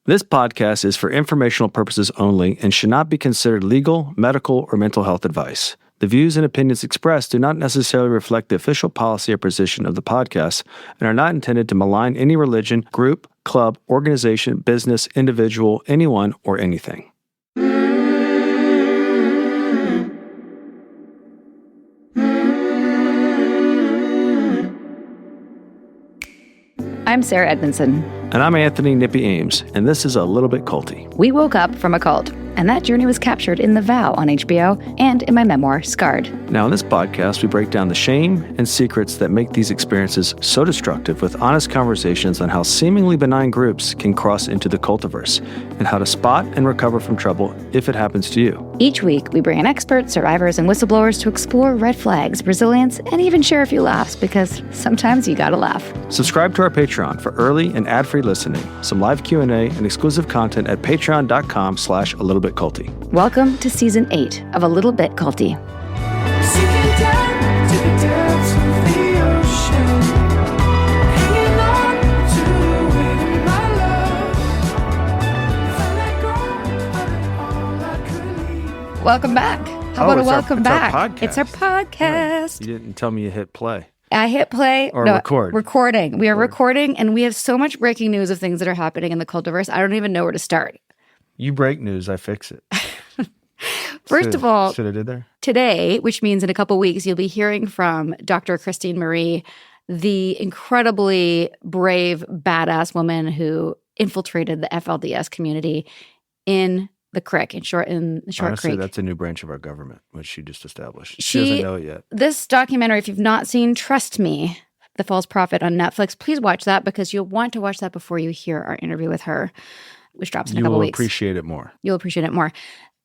This podcast is for informational purposes only and should not be considered legal, medical, or mental health advice. The views and opinions expressed do not necessarily reflect the official policy or position of the podcast and are not intended to malign any religion, group, club, organization, business, individual, anyone, or anything. I'm Sarah Edmondson. And I'm Anthony Nippy Ames, and this is A Little Bit Culty. We woke up from a cult, and that journey was captured in The Vow on HBO and in my memoir, Scarred. Now, in this podcast, we break down the shame and secrets that make these experiences so destructive with honest conversations on how seemingly benign groups can cross into the cultiverse and how to spot and recover from trouble if it happens to you. Each week, we bring in experts, survivors, and whistleblowers to explore red flags, resilience, and even share a few laughs, because sometimes you gotta laugh. Subscribe to our Patreon for early and ad-free listening, some live Q&A, and exclusive content at patreon.com/alittleBitCulty. Welcome to Season 8 of A Little Bit Culty. Welcome back. How about a welcome back? It's our podcast. You didn't tell me you hit play. I hit play. Or record. Recording. We are recording, and we have so much breaking news of things that are happening in the cultiverse. I don't even know where to start. You break news, I fix it. First of all, should I did there? Today, which means in a couple weeks, you'll be hearing from Dr. Christine Marie, the incredibly brave, badass woman who infiltrated the FLDS community in the Crick, in Short Honestly, Creek. that's a new branch of our government, which she just established. She doesn't know it yet. This documentary, if you've not seen, trust me, The False Prophet on Netflix, please watch that because you'll want to watch that before you hear our interview with her, which drops in a couple weeks. You will appreciate it more. You'll appreciate it more.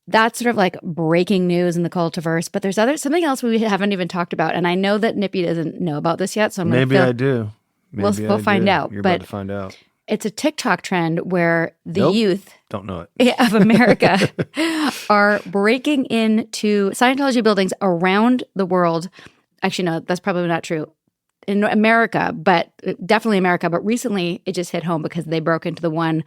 That's sort of like breaking news in the cultiverse, but there's something else we haven't even talked about, and I know that Nippy doesn't know about this yet, so I'm going to Maybe I do. We'll find out. You're about to find out. It's a TikTok trend where the youth don't know it of America are breaking into Scientology buildings around the world. Actually, no, that's probably not true. In America, but definitely America. But recently, it just hit home because they broke into the one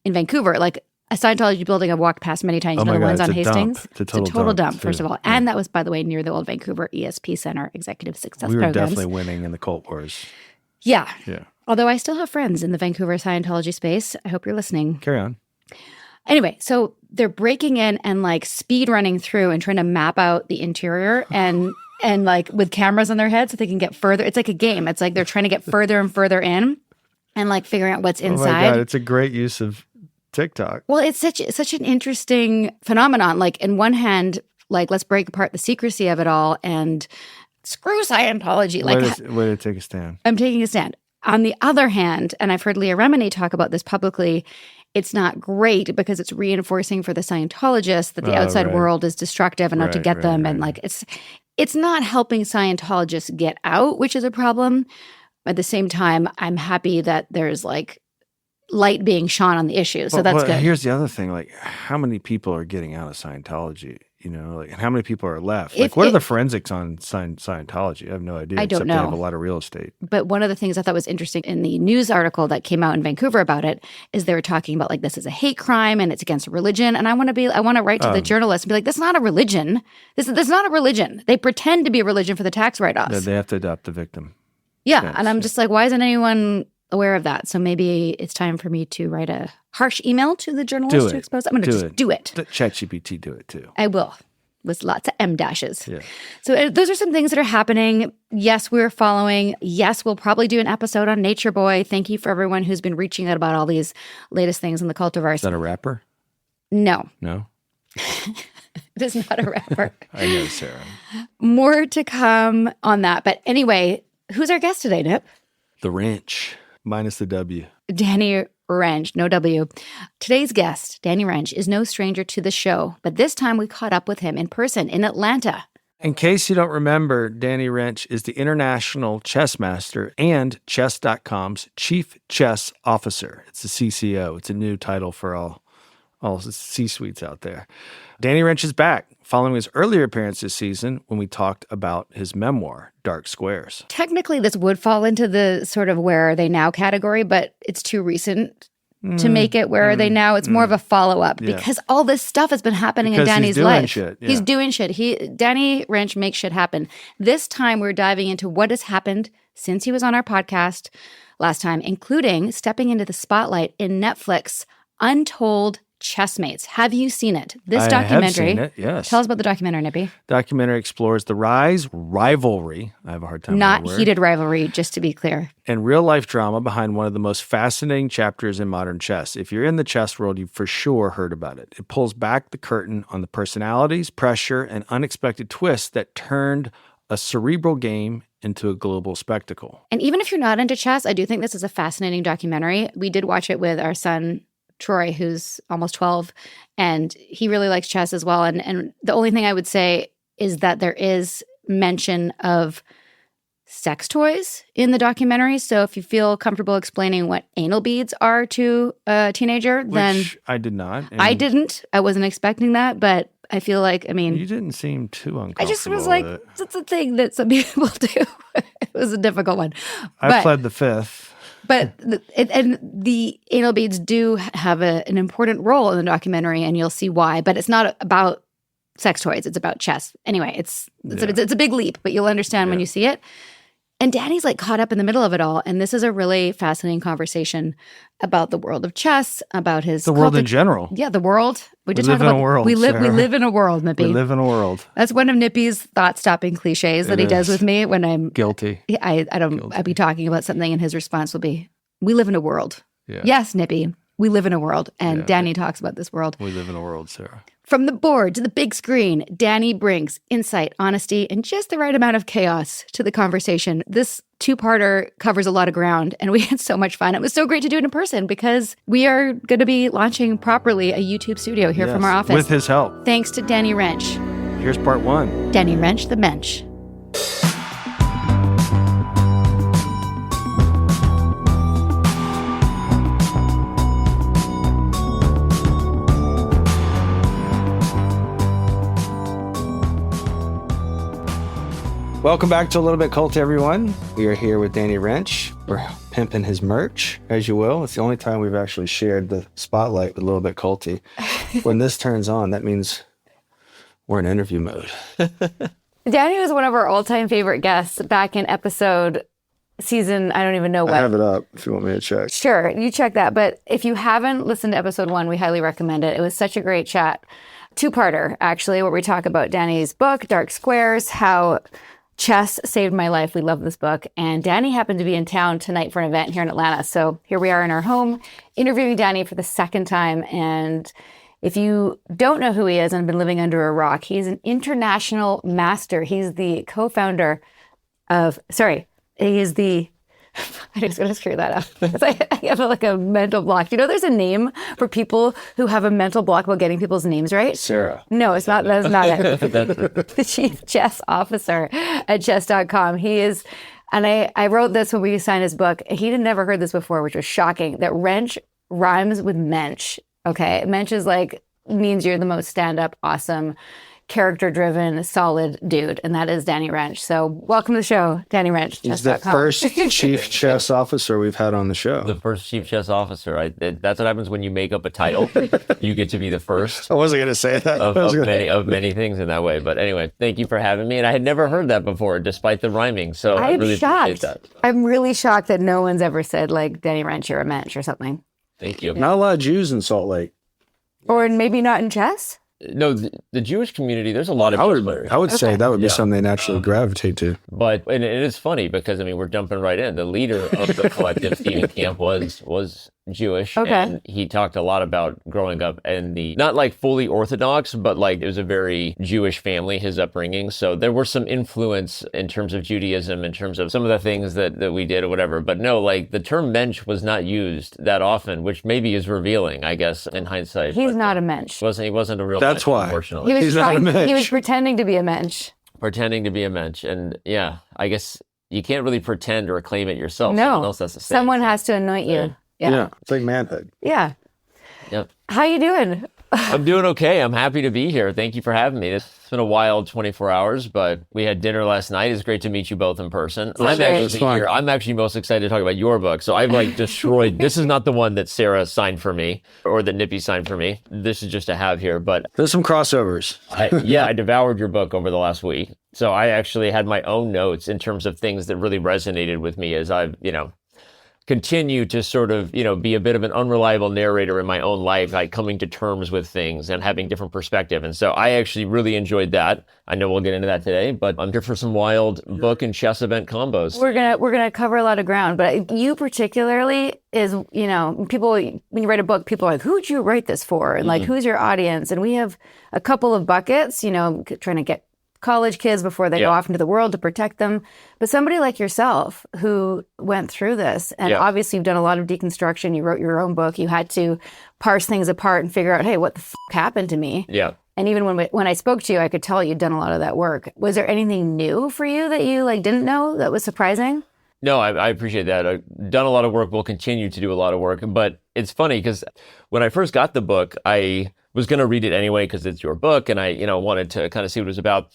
in Vancouver. Like a Scientology building I've walked past many times. Oh you know, the ones on it's Hastings. It's a total dump, first of all. And that was, by the way, near the old Vancouver ESP Center, Executive Success We were Programs. definitely winning in the cult wars. Yeah. Yeah. Although I still have friends in the Vancouver Scientology space. I hope you're listening. Carry on. Anyway, so they're breaking in and like speed running through and trying to map out the interior and like with cameras on their heads so they can get further. It's like a game. It's like they're trying to get further and further in and like figuring out what's inside. Oh my God, it's a great use of TikTok. Well, it's such an interesting phenomenon. Like in one hand, like let's break apart the secrecy of it all and screw Scientology. Way to take a stand. I'm taking a stand. On the other hand, and I've heard Leah Remini talk about this publicly, it's not great because it's reinforcing for the Scientologists that the outside world is destructive and out to get them. And like it's not helping Scientologists get out, which is a problem. At the same time, I'm happy that there's like light being shone on the issue. So that's good. Here's the other thing. Like how many people are getting out of Scientology? You know, like, and how many people are left? Like, what are the forensics on Scientology? I have no idea. I don't know. They have a lot of real estate. But one of the things I thought was interesting in the news article that came out in Vancouver about it is they were talking about like this is a hate crime and it's against religion. And I want to write to the journalists and be like, that's not a religion. This is not a religion. They pretend to be a religion for the tax write-offs. They have to adopt the victim. Yeah, and I'm just like, why isn't anyone aware of that? So maybe it's time for me to write a harsh email to the journalists to expose. I'm going to just do it. Let ChatGPT do it too. I will, with lots of M dashes. Yeah. So those are some things that are happening. Yes, we're following. Yes, we'll probably do an episode on Nature Boy. Thank you for everyone who's been reaching out about all these latest things in the cultiverse. Is that a rapper? No. No? It is not a rapper. I know, Sarah. More to come on that. But anyway, who's our guest today, Nip? The Rensch, minus the W. Danny Rensch, no W. Today's guest, Danny Rensch, is no stranger to the show, but this time we caught up with him in person in Atlanta. In case you don't remember, Danny Rensch is the international chess master and Chess.com's chief chess officer. It's a CCO. It's a new title for all C-suites out there. Danny Rensch is back following his earlier appearance this season when we talked about his memoir, Dark Squares. Technically, this would fall into the sort of where are they now category, but it's too recent to make it where are they now? It's more of a follow-up because all this stuff has been happening in Danny's life. Shit. Yeah. He's doing shit. Danny Rensch makes shit happen. This time we're diving into what has happened since he was on our podcast last time, including stepping into the spotlight in Netflix Untold Chessmates. Have you seen it? This documentary. I have seen it, yes. Tell us about the documentary, Nippy. Documentary explores the rise, rivalry. I have a hard time. Not heated rivalry, just to be clear. And real life drama behind one of the most fascinating chapters in modern chess. If you're in the chess world, you've for sure heard about it. It pulls back the curtain on the personalities, pressure, and unexpected twists that turned a cerebral game into a global spectacle. And even if you're not into chess, I do think this is a fascinating documentary. We did watch it with our son, Troy, who's almost 12, and he really likes chess as well. And the only thing I would say is that there is mention of sex toys in the documentary. So if you feel comfortable explaining what anal beads are to a teenager, then... Which I did not. I didn't. I wasn't expecting that, but I feel like, I mean... You didn't seem too uncomfortable. I just was like, it's a thing that some people do. It was a difficult one. I pled the fifth. But the anal beads do have an important role in the documentary, and you'll see why. But it's not about sex toys; it's about chess. Anyway, it's a big leap, but you'll understand when you see it. And Danny's like caught up in the middle of it all, and this is a really fascinating conversation about the world of chess, about his world in general. Yeah, the world. We live in a world. We live in a world, Nippy. We live in a world. That's one of Nippy's thought-stopping cliches that he does with me when I'm guilty. I'd be talking about something, and his response will be, "We live in a world." Yeah. Yes, Nippy, we live in a world, and Danny talks about this world. We live in a world, Sarah. From the board to the big screen, Danny brings insight, honesty, and just the right amount of chaos to the conversation. This two-parter covers a lot of ground, and we had so much fun. It was so great to do it in person because we are going to be launching properly a YouTube studio here from our office. With his help. Thanks to Danny Rensch. Here's part one. Danny Rensch, the bench. Welcome back to A Little Bit Culty, everyone. We are here with Danny Rensch. We're pimping his merch, as you will. It's the only time we've actually shared the spotlight with A Little Bit Culty. When this turns on, that means we're in interview mode. Danny was one of our all-time favorite guests back in season, I don't even know what. I have it up if you want me to check. Sure, you check that. But if you haven't listened to episode 1, we highly recommend it. It was such a great chat. Two-parter, actually, where we talk about Danny's book, Dark Squares, how chess saved my life. We love this book. And Danny happened to be in town tonight for an event here in Atlanta. So here we are in our home interviewing Danny for the second time. And if you don't know who he is and have been living under a rock, he's an international master. He's the co-founder of, he is the, I was going to screw that up. I have like a mental block. Do you know there's a name for people who have a mental block about getting people's names right? Sarah. No, it's not. That's not it. The chief chess officer at chess.com. He is, and I wrote this when we signed his book. He had never heard this before, which was shocking, that Rensch rhymes with mensch. Okay. Mensch is means you're the most stand-up, awesome, character-driven, solid dude, and that is Danny Rensch. So welcome to the show, Danny Rensch. He's the first chief chess officer we've had on the show. The first chief chess officer. That's what happens when you make up a title. You get to be the first. I wasn't going to say that. Of many things in that way. But anyway, thank you for having me. And I had never heard that before, despite the rhyming. So I really appreciate that. I'm really shocked that no one's ever said, Danny Rensch, you're a mensch or something. Thank you. Not a lot of Jews in Salt Lake. Or maybe not in chess? No, the Jewish community, there's a lot of I would say that would be something they naturally gravitate to. But and it is funny because, we're jumping right in. The leader of the collective, Stephen Camp, was Jewish. Okay. And he talked a lot about growing up in not fully Orthodox, but it was a very Jewish family, his upbringing. So there were some influence in terms of Judaism, in terms of some of the things that we did or whatever. But no, the term mensch was not used that often, which maybe is revealing, I guess, in hindsight. He's not a mensch. He wasn't a real That's mensch, why. Unfortunately. He's not a mensch. He was pretending to be a mensch. Pretending to be a mensch. And yeah, I guess you can't really pretend or claim it yourself. No. Someone else has to say Someone has to anoint you. Yeah. It's like manhood. Yeah. Yep. How you doing? I'm doing okay. I'm happy to be here. Thank you for having me. It's been a wild 24 hours, but we had dinner last night. It's great to meet you both in person. I'm actually most excited to talk about your book. So I've like destroyed. This is not the one that Sarah signed for me or that Nippy signed for me. This is just to have here, but there's some crossovers. I devoured your book over the last week. So I actually had my own notes in terms of things that really resonated with me as I've, continue to sort of, be a bit of an unreliable narrator in my own life, like coming to terms with things and having different perspective. And so I actually really enjoyed that. I know we'll get into that today, but I'm here for some wild book and chess event combos. We're gonna cover a lot of ground, but you particularly is, people, when you write a book, people are like, who'd you write this for? And like, who's your audience? And we have a couple of buckets, trying to get college kids before they go off into the world to protect them. But somebody like yourself who went through this, and obviously you've done a lot of deconstruction, you wrote your own book, you had to parse things apart and figure out, hey, what the happened to me? Yeah. And even when I spoke to you, I could tell you'd done a lot of that work. Was there anything new for you that you didn't know that was surprising? No, I appreciate that. I've done a lot of work, will continue to do a lot of work. But it's funny because when I first got the book, I was going to read it anyway because it's your book and I, wanted to kind of see what it was about.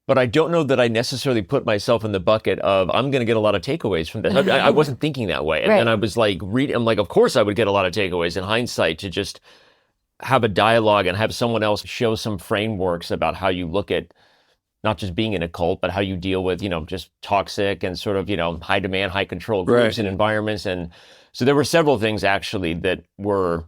But I don't know that I necessarily put myself in the bucket of, I'm going to get a lot of takeaways from this. I wasn't thinking that way. And then I was like, I'm like, of course I would get a lot of takeaways in hindsight to just have a dialogue and have someone else show some frameworks about how you look at not just being in a cult, but how you deal with, just toxic and sort of, high demand, high control groups and environments. And so there were several things actually that were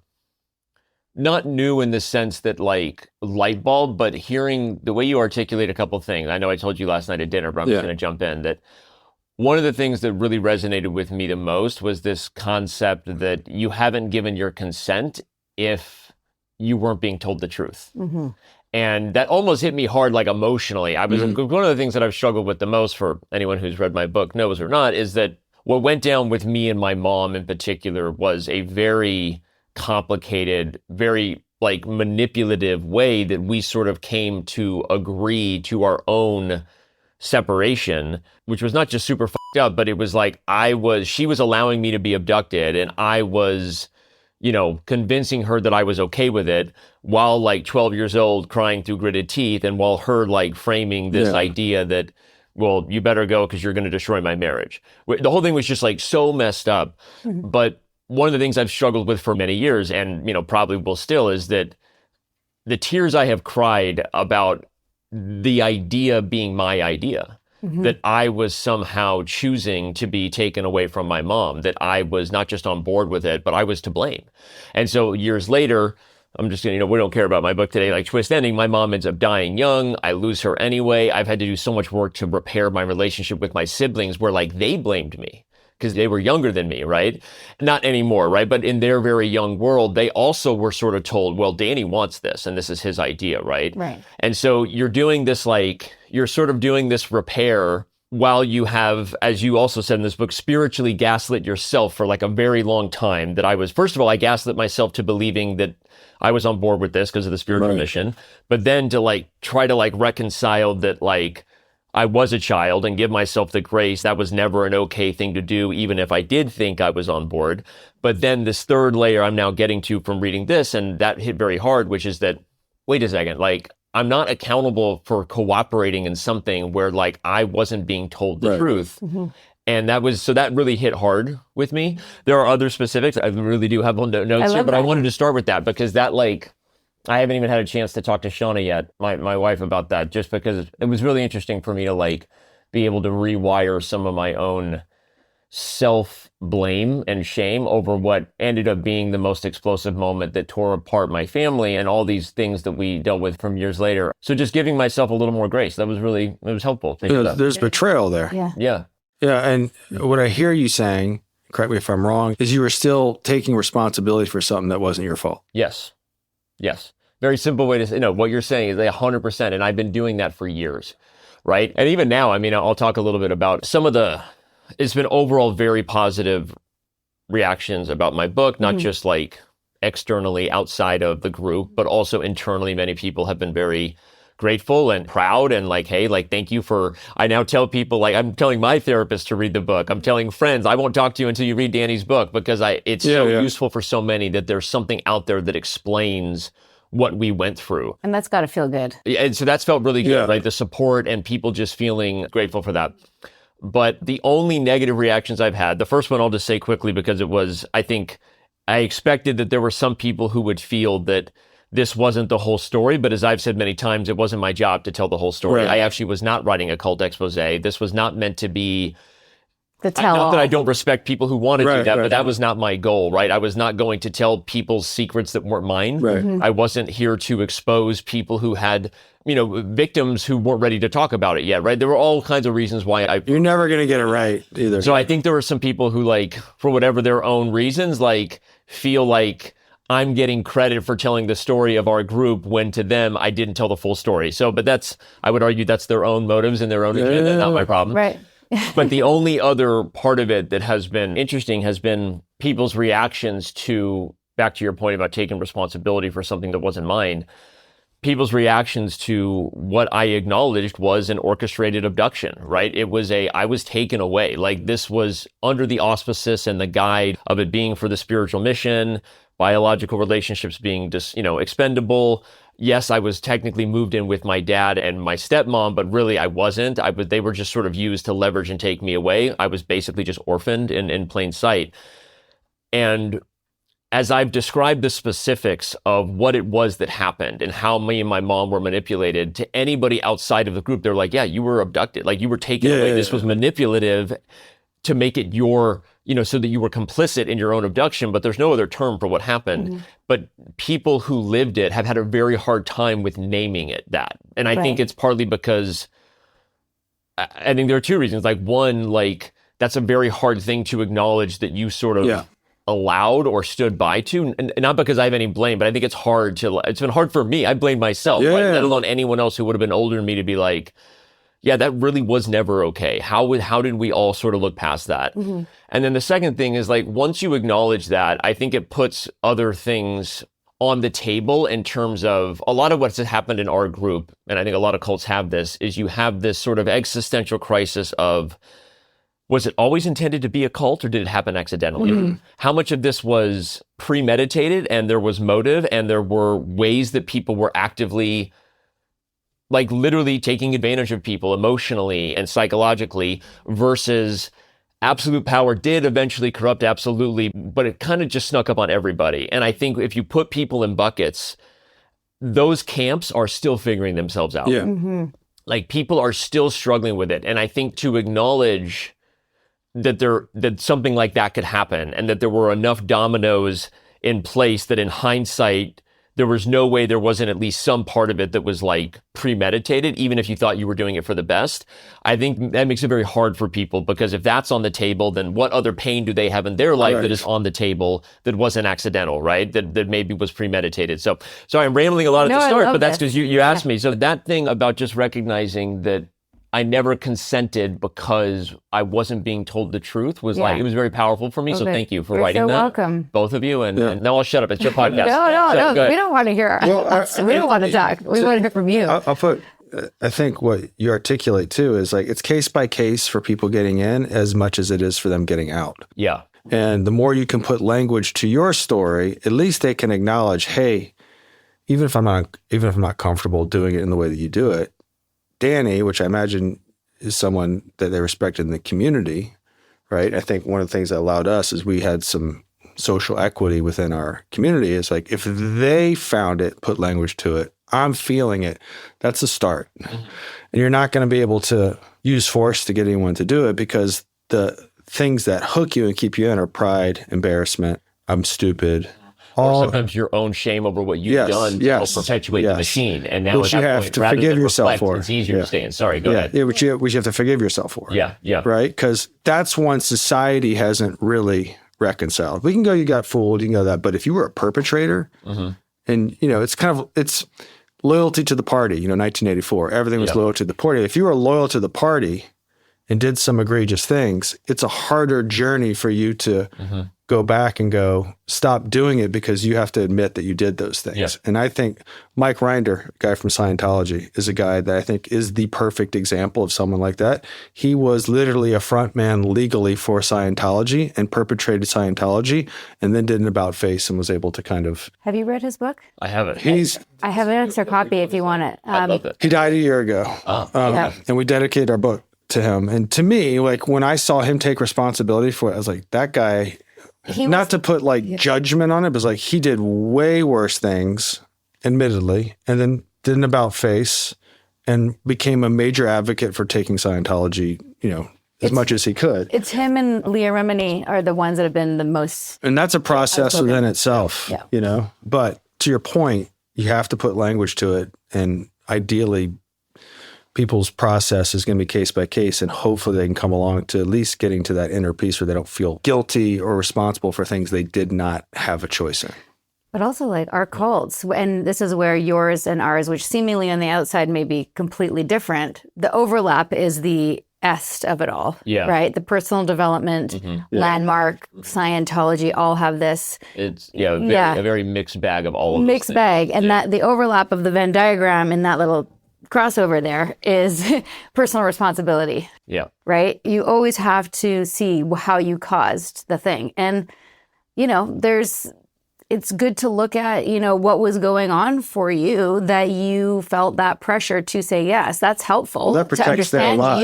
not new in the sense that like light bulb, but hearing the way you articulate a couple things. I know I told you last night at dinner, but I'm just going to jump in that one of the things that really resonated with me the most was this concept that you haven't given your consent if you weren't being told the truth. Mm-hmm. And that almost hit me hard, like emotionally. I was one of the things that I've struggled with the most, for anyone who's read my book knows or not, is that what went down with me and my mom in particular was a very complicated, very like manipulative way that we sort of came to agree to our own separation, which was not just super fucked up, but it was like she was allowing me to be abducted and I was, convincing her that I was okay with it while like 12 years old crying through gritted teeth, and while her like framing this idea that, well, you better go because you're going to destroy my marriage. The whole thing was just like so messed up. Mm-hmm. But one of the things I've struggled with for many years, and probably will still, is that the tears I have cried about the idea being my idea, that I was somehow choosing to be taken away from my mom, that I was not just on board with it, but I was to blame. And so years later, I'm just going to, we don't care about my book today, like twist ending, my mom ends up dying young. I lose her anyway. I've had to do so much work to repair my relationship with my siblings where like they blamed me because they were younger than me, right? Not anymore, right? But in their very young world, they also were sort of told, well, Danny wants this and this is his idea, right? Right. And so you're doing this you're sort of doing this repair while you have, as you also said in this book, spiritually gaslit yourself for like a very long time. That first of all, I gaslit myself to believing that I was on board with this because of the spiritual mission, but then to try to reconcile that I was a child and give myself the grace. That was never an okay thing to do, even if I did think I was on board. But then this third layer I'm now getting to from reading this, and that hit very hard, which is that, wait a second, I'm not accountable for cooperating in something where I wasn't being told the truth. Mm-hmm. And that really hit hard with me. There are other specifics. I really do have notes here, but I wanted to start with that because that I haven't even had a chance to talk to Shauna yet, my wife, about that, just because it was really interesting for me to be able to rewire some of my own self-blame and shame over what ended up being the most explosive moment that tore apart my family and all these things that we dealt with from years later. So just giving myself a little more grace, it was helpful. There's betrayal there. Yeah. Yeah, and what I hear you saying, correct me if I'm wrong, is you were still taking responsibility for something that wasn't your fault. Yes. Very simple way to say, what you're saying is 100%. And I've been doing that for years, right? And even now, I'll talk a little bit about it's been overall very positive reactions about my book, not just externally outside of the group, but also internally. Many people have been very grateful and proud and hey, thank you for, I now tell people, I'm telling my therapist to read the book. I'm telling friends, I won't talk to you until you read Danny's book because it's so useful for so many that there's something out there that explains what we went through. And that's got to feel good. And so that's felt really good, right? The support and people just feeling grateful for that. But the only negative reactions I've had, the first one I'll just say quickly because it was, I think I expected that there were some people who would feel that this wasn't the whole story, but as I've said many times, it wasn't my job to tell the whole story. Right. I actually was not writing a cult expose. This was not meant to be the tell-all. Not that I don't respect people who want to do that, but that was not my goal, right? I was not going to tell people's secrets that weren't mine. Right. I wasn't here to expose people who had, victims who weren't ready to talk about it yet, right? There were all kinds of reasons why You're never going to get it right either. So I think there were some people who for whatever their own reasons, feel like I'm getting credit for telling the story of our group when to them, I didn't tell the full story. So, but I would argue that's their own motives and their own agenda, not my problem. Right. But the only other part of it that has been interesting has been people's reactions to, back to your point about taking responsibility for something that wasn't mine, people's reactions to what I acknowledged was an orchestrated abduction, right? I was taken away. This was under the auspices and the guide of it being for the spiritual mission, biological relationships being just, expendable. Yes, I was technically moved in with my dad and my stepmom, but really I wasn't. They were just sort of used to leverage and take me away. I was basically just orphaned in plain sight. And as I've described the specifics of what it was that happened and how me and my mom were manipulated, to anybody outside of the group, they're like, yeah, you were abducted. You were taken away. This was manipulative to make it your, so that you were complicit in your own abduction, but there's no other term for what happened. Mm-hmm. But people who lived it have had a very hard time with naming it that. And I think it's partly because I think there are two reasons. One, that's a very hard thing to acknowledge that you sort of allowed or stood by to. And not because I have any blame, but I think it's been hard for me. I blame myself, right? Let alone anyone else who would have been older than me to be like, yeah, that really was never okay. How did we all sort of look past that? Mm-hmm. And then the second thing is once you acknowledge that, I think it puts other things on the table in terms of a lot of what's happened in our group. And I think a lot of cults have this, is you have this sort of existential crisis of, was it always intended to be a cult or did it happen accidentally? Mm-hmm. How much of this was premeditated and there was motive and there were ways that people were actively literally taking advantage of people emotionally and psychologically versus absolute power did eventually corrupt absolutely, but it kind of just snuck up on everybody. And I think if you put people in buckets, those camps are still figuring themselves out. Yeah. Mm-hmm. People are still struggling with it. And I think to acknowledge that something like that could happen and that there were enough dominoes in place that in hindsight, there was no way there wasn't at least some part of it that was premeditated, even if you thought you were doing it for the best. I think that makes it very hard for people because if that's on the table, then what other pain do they have in their life that is on the table that wasn't accidental, right? That maybe was premeditated. So sorry, I'm rambling a lot at the start, but that's because you asked me. So that thing about just recognizing that I never consented because I wasn't being told the truth was it was very powerful for me. Okay. So thank you for writing that. You're welcome. Both of you. And now I'll shut up. It's your podcast. No. We don't want to hear. We don't want to talk. We want to hear from you. I think what you articulate too is it's case by case for people getting in as much as it is for them getting out. Yeah. And the more you can put language to your story, at least they can acknowledge, hey, even if I'm not comfortable doing it in the way that you do it, Danny, which I imagine is someone that they respect in the community, right? I think one of the things that allowed us is we had some social equity within our community. Is if they found it, put language to it, I'm feeling it, that's a start. Mm-hmm. And you're not going to be able to use force to get anyone to do it because the things that hook you and keep you in are pride, embarrassment, I'm stupid. Or sometimes your own shame over what you've done to help perpetuate the machine. And now which you have to forgive yourself for. It's easier to stay in. Sorry, go ahead. Yeah, which you have to forgive yourself for. Yeah. Right? Because that's one society hasn't really reconciled. We can go, you got fooled, you can go that. But if you were a perpetrator, and, it's loyalty to the party, 1984. Everything was loyal to the party. If you were loyal to the party and did some egregious things, it's a harder journey for you to go back and go, stop doing it, because you have to admit that you did those things. Yeah. And I think Mike Rinder, a guy from Scientology, is a guy that I think is the perfect example of someone like that. He was literally a front man legally for Scientology and perpetrated Scientology, and then did an about face and was able to kind of... Have you read his book? I haven't. I have an extra copy if you want it. I love it. He died a year ago. And we dedicated our book to him. And to me, like, when I saw him take responsibility for it, I was like, that guy... Not to put like judgment on it, but it's like he did way worse things, admittedly, and then did an about face and became a major advocate for taking Scientology, as much as he could. It's him and Leah Remini are the ones that have been the most... And that's a process within itself, Yeah. But to your point, you have to put language to it, and ideally people's process is going to be case by case, and hopefully they can come along to at least getting to that inner peace where they don't feel guilty or responsible for things they did not have a choice in. But also like our cults, and this is where yours and ours, which seemingly on the outside may be completely different, the overlap is the est of it all, right? The personal development, landmark, Scientology, all have this. It's a very mixed bag of all of mixed those bag, and that the overlap of the Venn diagram in that little crossover there is personal responsibility. Yeah. Right? You always have to see how you caused the thing. And, it's good to look at, what was going on for you that you felt that pressure to say yes. That's helpful. Well, that protects their life.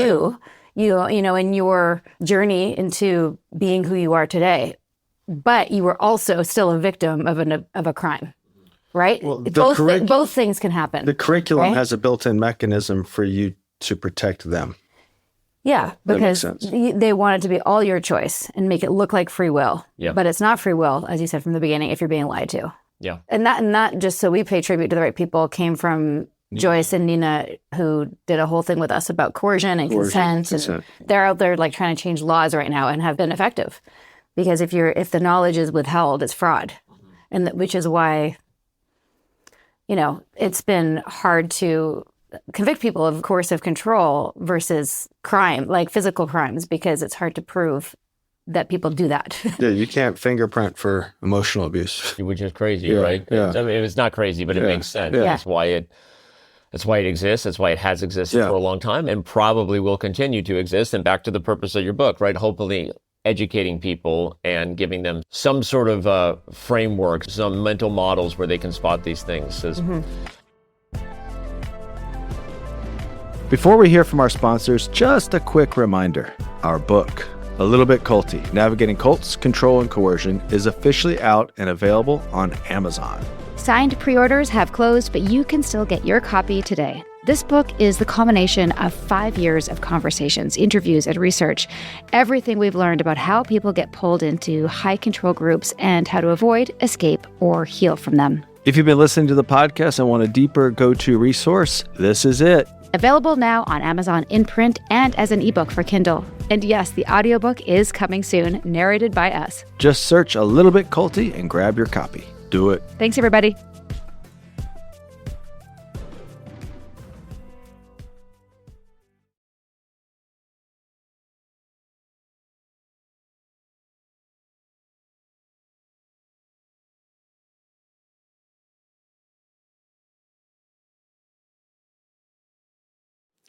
In your journey into being who you are today. But you were also still a victim of a crime. Right? Well, both things can happen. The curriculum has a built-in mechanism for you to protect them. Yeah, because they want it to be all your choice and make it look like free will. Yeah. But it's not free will, as you said from the beginning, if you're being lied to. Yeah. And that just so we pay tribute to the right people came from Joyce and Nina, who did a whole thing with us about coercion and consent. And they're out there like trying to change laws right now and have been effective. Because if the knowledge is withheld, it's fraud. And which is why... it's been hard to convict people of coercive control versus crime, like physical crimes, because it's hard to prove that people do that. Yeah, you can't fingerprint for emotional abuse. Which is crazy, right? Yeah. I mean, it's not crazy, but it makes sense. Yeah. That's why it exists. That's why it has existed for a long time and probably will continue to exist. And back to the purpose of your book, right? Hopefully educating people and giving them some sort of framework, some mental models where they can spot these things. Before we hear from our sponsors, just a quick reminder. Our book, A Little Bit Culty, Navigating Cults, Control, and Coercion, is officially out and available on Amazon. Signed pre-orders have closed, but you can still get your copy today. This book is the culmination of 5 years of conversations, interviews, and research. Everything we've learned about how people get pulled into high-control groups and how to avoid, escape, or heal from them. If you've been listening to the podcast and want a deeper go-to resource, this is it. Available now on Amazon in print and as an ebook for Kindle. And yes, the audiobook is coming soon, narrated by us. Just search A Little Bit Culty and grab your copy. Do it. Thanks, everybody.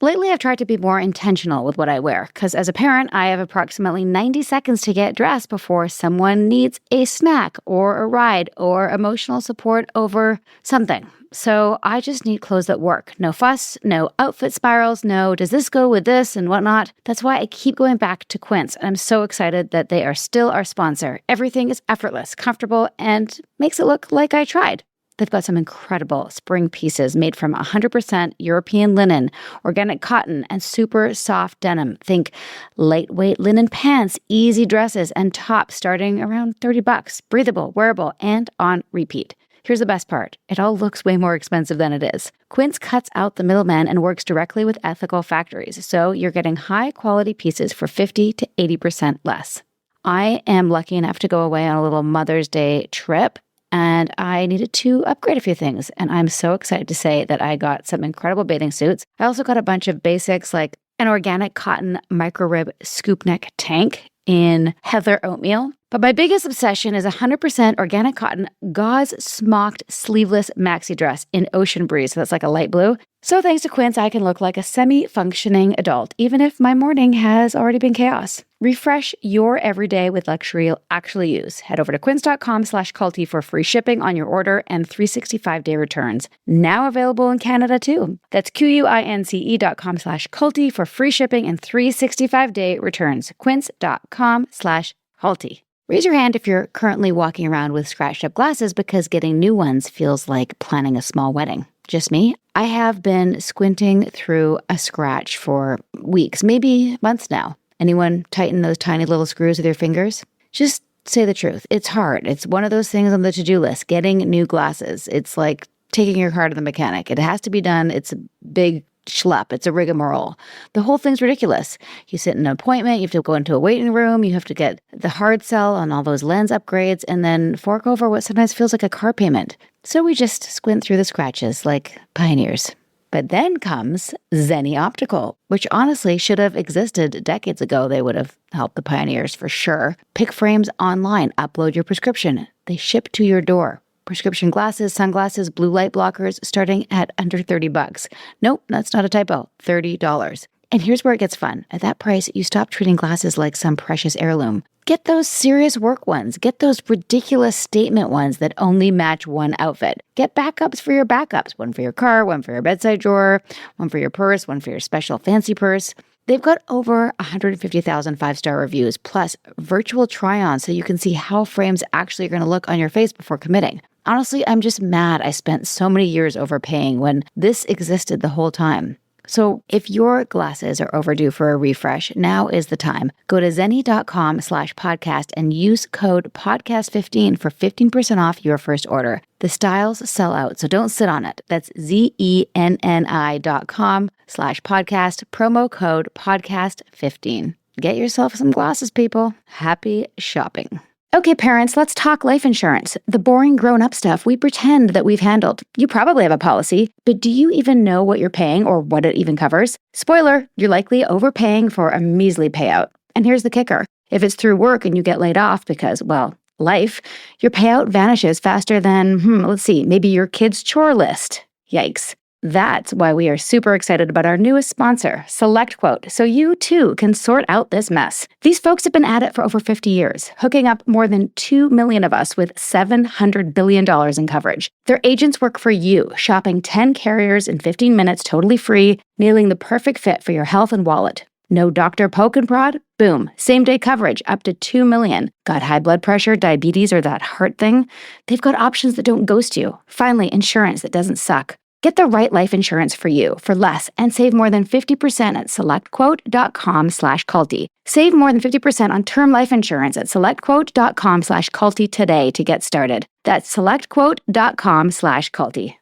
Lately, I've tried to be more intentional with what I wear, because as a parent, I have approximately 90 seconds to get dressed before someone needs a snack or a ride or emotional support over something. So I just need clothes that work. No fuss, no outfit spirals, no does this go with this and whatnot. That's why I keep going back to Quince, and I'm so excited that they are still our sponsor. Everything is effortless, comfortable, and makes it look like I tried. They've got some incredible spring pieces made from 100% European linen, organic cotton, and super soft denim. Think lightweight linen pants, easy dresses, and tops starting around $30. Breathable, wearable, and on repeat. Here's the best part. It all looks way more expensive than it is. Quince cuts out the middleman and works directly with ethical factories, so you're getting high-quality pieces for 50 to 80% less. I am lucky enough to go away on a little Mother's Day trip, and I needed to upgrade a few things. And I'm so excited to say that I got some incredible bathing suits. I also got a bunch of basics like an organic cotton micro rib scoop neck tank in heather oatmeal. But my biggest obsession is 100% organic cotton gauze smocked sleeveless maxi dress in ocean breeze. So that's like a light blue. So thanks to Quince, I can look like a semi-functioning adult, even if my morning has already been chaos. Refresh your everyday with luxury you'll actually use. Head over to quince.com/culty for free shipping on your order and 365-day returns. Now available in Canada too. That's QUINCE.com/culty for free shipping and 365-day returns. Quince.com/culty. Raise your hand if you're currently walking around with scratched up glasses because getting new ones feels like planning a small wedding. Just me? I have been squinting through a scratch for weeks, maybe months now. Anyone tighten those tiny little screws with your fingers? Just say the truth. It's hard. It's one of those things on the to-do list, getting new glasses. It's like taking your car to the mechanic. It has to be done. It's a big schlep. It's a rigmarole. The whole thing's ridiculous. You sit in an appointment, you have to go into a waiting room, you have to get the hard sell on all those lens upgrades, and then fork over what sometimes feels like a car payment. So we just squint through the scratches like pioneers. But then comes Zenni Optical, which honestly should have existed decades ago. They would have helped the pioneers for sure. Pick frames online, upload your prescription. They ship to your door. Prescription glasses, sunglasses, blue light blockers starting at under $30. Nope, that's not a typo. $30. And here's where it gets fun. At that price, you stop treating glasses like some precious heirloom. Get those serious work ones. Get those ridiculous statement ones that only match one outfit. Get backups for your backups. One for your car, one for your bedside drawer, one for your purse, one for your special fancy purse. They've got over 150,000 five-star reviews, plus virtual try-on so you can see how frames actually are going to look on your face before committing. Honestly, I'm just mad I spent so many years overpaying when this existed the whole time. So if your glasses are overdue for a refresh, now is the time. Go to zenni.com/podcast and use code podcast15 for 15% off your first order. The styles sell out, so don't sit on it. That's zenni.com/podcast, promo code podcast15. Get yourself some glasses, people. Happy shopping. Okay, parents, let's talk life insurance. The boring grown-up stuff we pretend that we've handled. You probably have a policy, but do you even know what you're paying or what it even covers? Spoiler, you're likely overpaying for a measly payout. And here's the kicker. If it's through work and you get laid off because, well, life, your payout vanishes faster than, maybe your kid's chore list. Yikes. That's why we are super excited about our newest sponsor, SelectQuote, so you too can sort out this mess. These folks have been at it for over 50 years, hooking up more than 2 million of us with $700 billion in coverage. Their agents work for you, shopping 10 carriers in 15 minutes totally free, nailing the perfect fit for your health and wallet. No doctor poke and prod? Boom. Same-day coverage up to $2 million. Got high blood pressure, diabetes, or that heart thing? They've got options that don't ghost you. Finally, insurance that doesn't suck. Get the right life insurance for you for less and save more than 50% at selectquote.com/culty. Save more than 50% on term life insurance at selectquote.com/culty today to get started. That's selectquote.com/culty.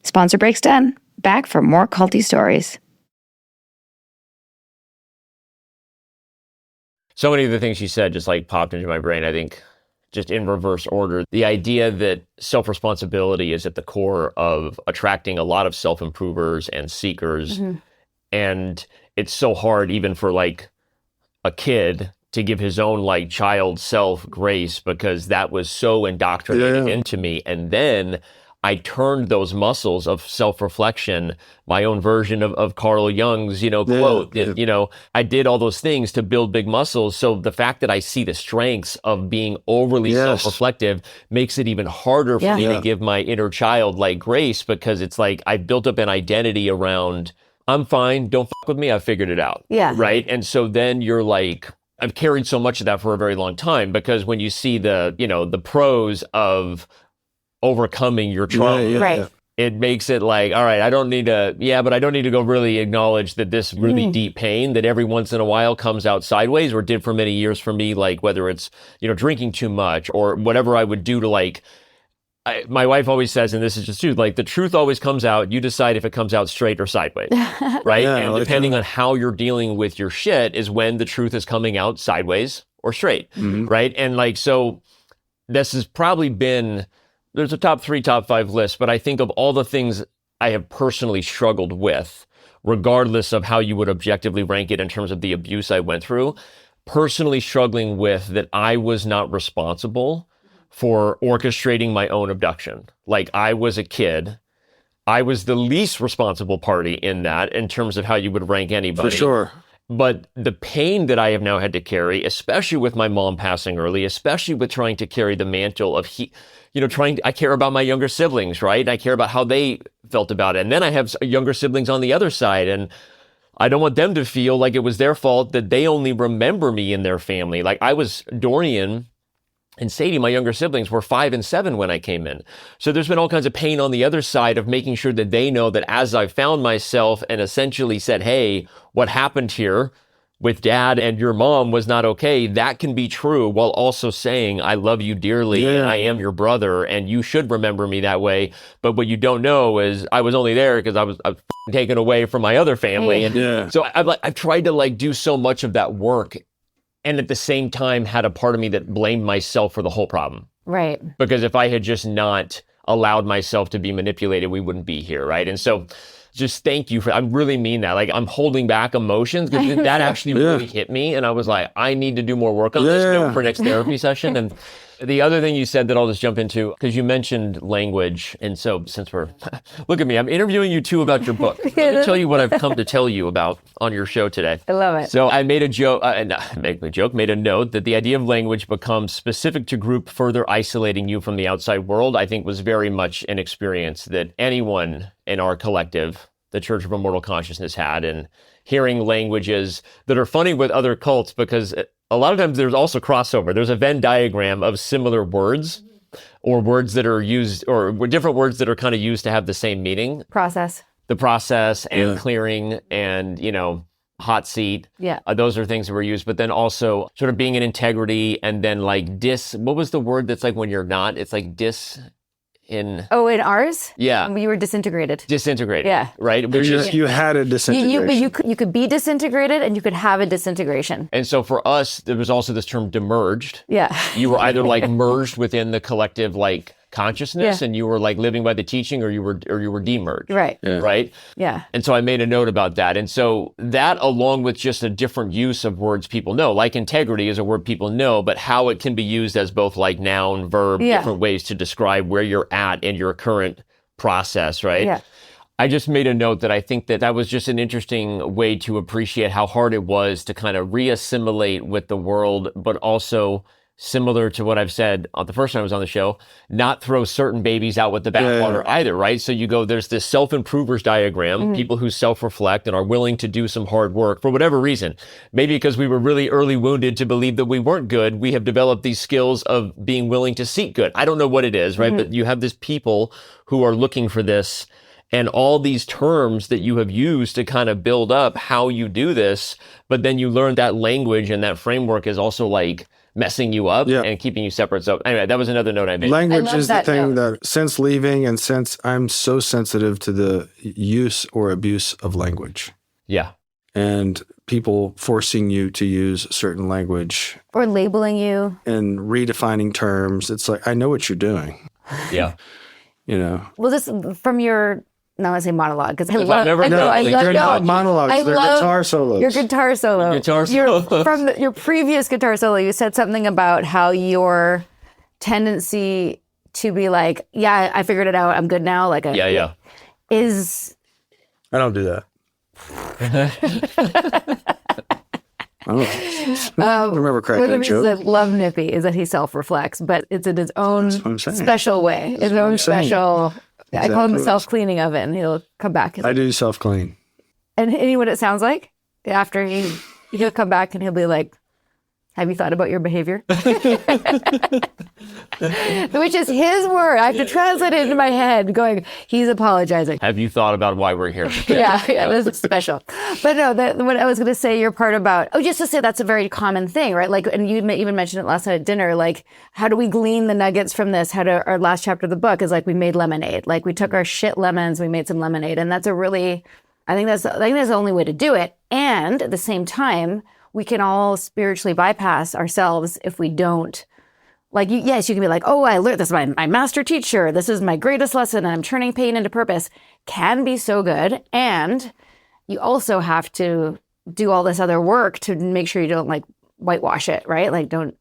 Sponsor break's done. Back for more culty stories. So many of the things she said just like popped into my brain, I think, just in reverse order. The idea that self-responsibility is at the core of attracting a lot of self-improvers and seekers. Mm-hmm. And it's so hard even for like a kid to give his own like child self grace because that was so indoctrinated into me. And then I turned those muscles of self-reflection, my own version of Carl Jung's, quote, I did all those things to build big muscles. So the fact that I see the strengths of being overly self-reflective makes it even harder for me to give my inner child like grace because it's like I built up an identity around, I'm fine, don't fuck with me, I figured it out. Yeah. Right? And so then you're like, I've carried so much of that for a very long time because when you see the pros of overcoming your trauma, it makes it like, all right, I don't need to go really acknowledge that this really deep pain that every once in a while comes out sideways or did for many years for me, like whether it's, drinking too much or whatever I would do to like my wife always says, and this is just true, like the truth always comes out. You decide if it comes out straight or sideways, right? Yeah, and depending on how you're dealing with your shit is when the truth is coming out sideways or straight, right? And like, so this has probably been, there's a top 3, top 5 list, but I think of all the things I have personally struggled with, regardless of how you would objectively rank it in terms of the abuse I went through, personally struggling with that I was not responsible for orchestrating my own abduction. Like I was a kid. I was the least responsible party in that in terms of how you would rank anybody. For sure. But the pain that I have now had to carry, especially with my mom passing early, especially with trying to carry the mantle of, I care about my younger siblings, right? I care about how they felt about it. And then I have younger siblings on the other side. And I don't want them to feel like it was their fault that they only remember me in their family. Like Dorian and Sadie, my younger siblings, were 5 and 7 when I came in. So there's been all kinds of pain on the other side of making sure that they know that as I found myself and essentially said, hey, what happened here with dad and your mom was not okay, that can be true while also saying, I love you dearly, and I am your brother, and you should remember me that way. But what you don't know is I was only there because I was taken away from my other family. And so I've tried to like do so much of that work, and at the same time had a part of me that blamed myself for the whole problem. Right. Because if I had just not allowed myself to be manipulated, we wouldn't be here, right? And so just thank you I really mean that. Like I'm holding back emotions because that actually really hit me. And I was like, I need to do more work on this for next therapy session. And the other thing you said that I'll just jump into, because you mentioned language. And so since look at me, I'm interviewing you too about your book. Let me tell you what I've come to tell you about on your show today. I love it. So I made a joke, made a note that the idea of language becomes specific to group, further isolating you from the outside world, I think was very much an experience that anyone in our collective, the Church of Immortal Consciousness, had. And hearing languages that are funny with other cults, because a lot of times there's also crossover. There's a Venn diagram of similar words or words that are used, or different words that are kind of used to have the same meaning. The process and clearing and, hot seat. Yeah. Those are things that were used, but then also sort of being in integrity, and then like what was the word that's like when you're not? It's like in ours? Yeah. You were disintegrated. Yeah. Right? You had a disintegration. You could be disintegrated and you could have a disintegration. And so for us, there was also this term demerged. Yeah. You were either like merged within the collective like consciousness and you were like living by the teaching, or you were demerged. Right. Yeah. Right? Yeah. And so I made a note about that. And so that, along with just a different use of words people know, like integrity is a word people know, but how it can be used as both like noun, verb, different ways to describe where you're at in your current process, right? Yeah. I just made a note that I think that was just an interesting way to appreciate how hard it was to kind of reassimilate with the world, but also, similar to what I've said the first time I was on the show, not throw certain babies out with the bathwater either, right? So you go, there's this self-improvers diagram, people who self-reflect and are willing to do some hard work for whatever reason. Maybe because we were really early wounded to believe that we weren't good, we have developed these skills of being willing to seek good. I don't know what it is, right? But you have this people who are looking for this, and all these terms that you have used to kind of build up how you do this, but then you learn that language and that framework is also like messing you up and keeping you separate. So anyway, that was another note I made. Language is the thing that since leaving and since I'm so sensitive to the use or abuse of language. Yeah. And people forcing you to use certain language. Or labeling you. And redefining terms. It's like, I know what you're doing. Yeah. Well, this from your... No, I say monologue because I love monologues. They're guitar solos. Your guitar solo. From your previous guitar solo, you said something about how your tendency to be like, yeah, I figured it out. I'm good now. Like, is. I don't do that. I don't remember cracking that joke. One of the love Nippy is that he self-reflects, but it's in his own special way. His own special. Exactly. I call him the self-cleaning oven. He'll come back. I do self-clean. And you know what it sounds like? After he'll come back and he'll be like, have you thought about your behavior? Which is his word. I have to translate it into my head going, he's apologizing. Have you thought about why we're here? Yeah, this is special. But no, what I was going to say, your part about, just to say that's a very common thing, right? Like, and you even mentioned it last night at dinner, like, how do we glean the nuggets from this? Our last chapter of the book is like, we made lemonade. Like, we took our shit lemons, we made some lemonade. And that's I think that's the only way to do it. And at the same time, we can all spiritually bypass ourselves if we don't. Like, yes, you can be like, oh, I learned this is my master teacher. This is my greatest lesson. And I'm turning pain into purpose. Can be so good. And you also have to do all this other work to make sure you don't like whitewash it, right? Like, don't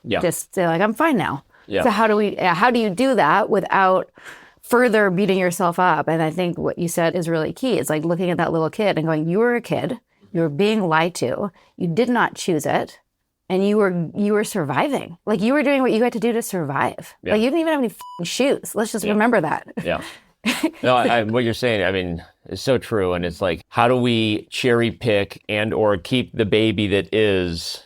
just say like, I'm fine now. Yeah. So how do you do that without further beating yourself up? And I think what you said is really key. It's like looking at that little kid and going, you were a kid. You were being lied to. You did not choose it. And you were surviving. Like, you were doing what you had to do to survive. Yeah. Like, you didn't even have any shoes. Let's just remember that. Yeah. No, what you're saying, I mean, is so true. And it's like, how do we cherry pick and or keep the baby that is,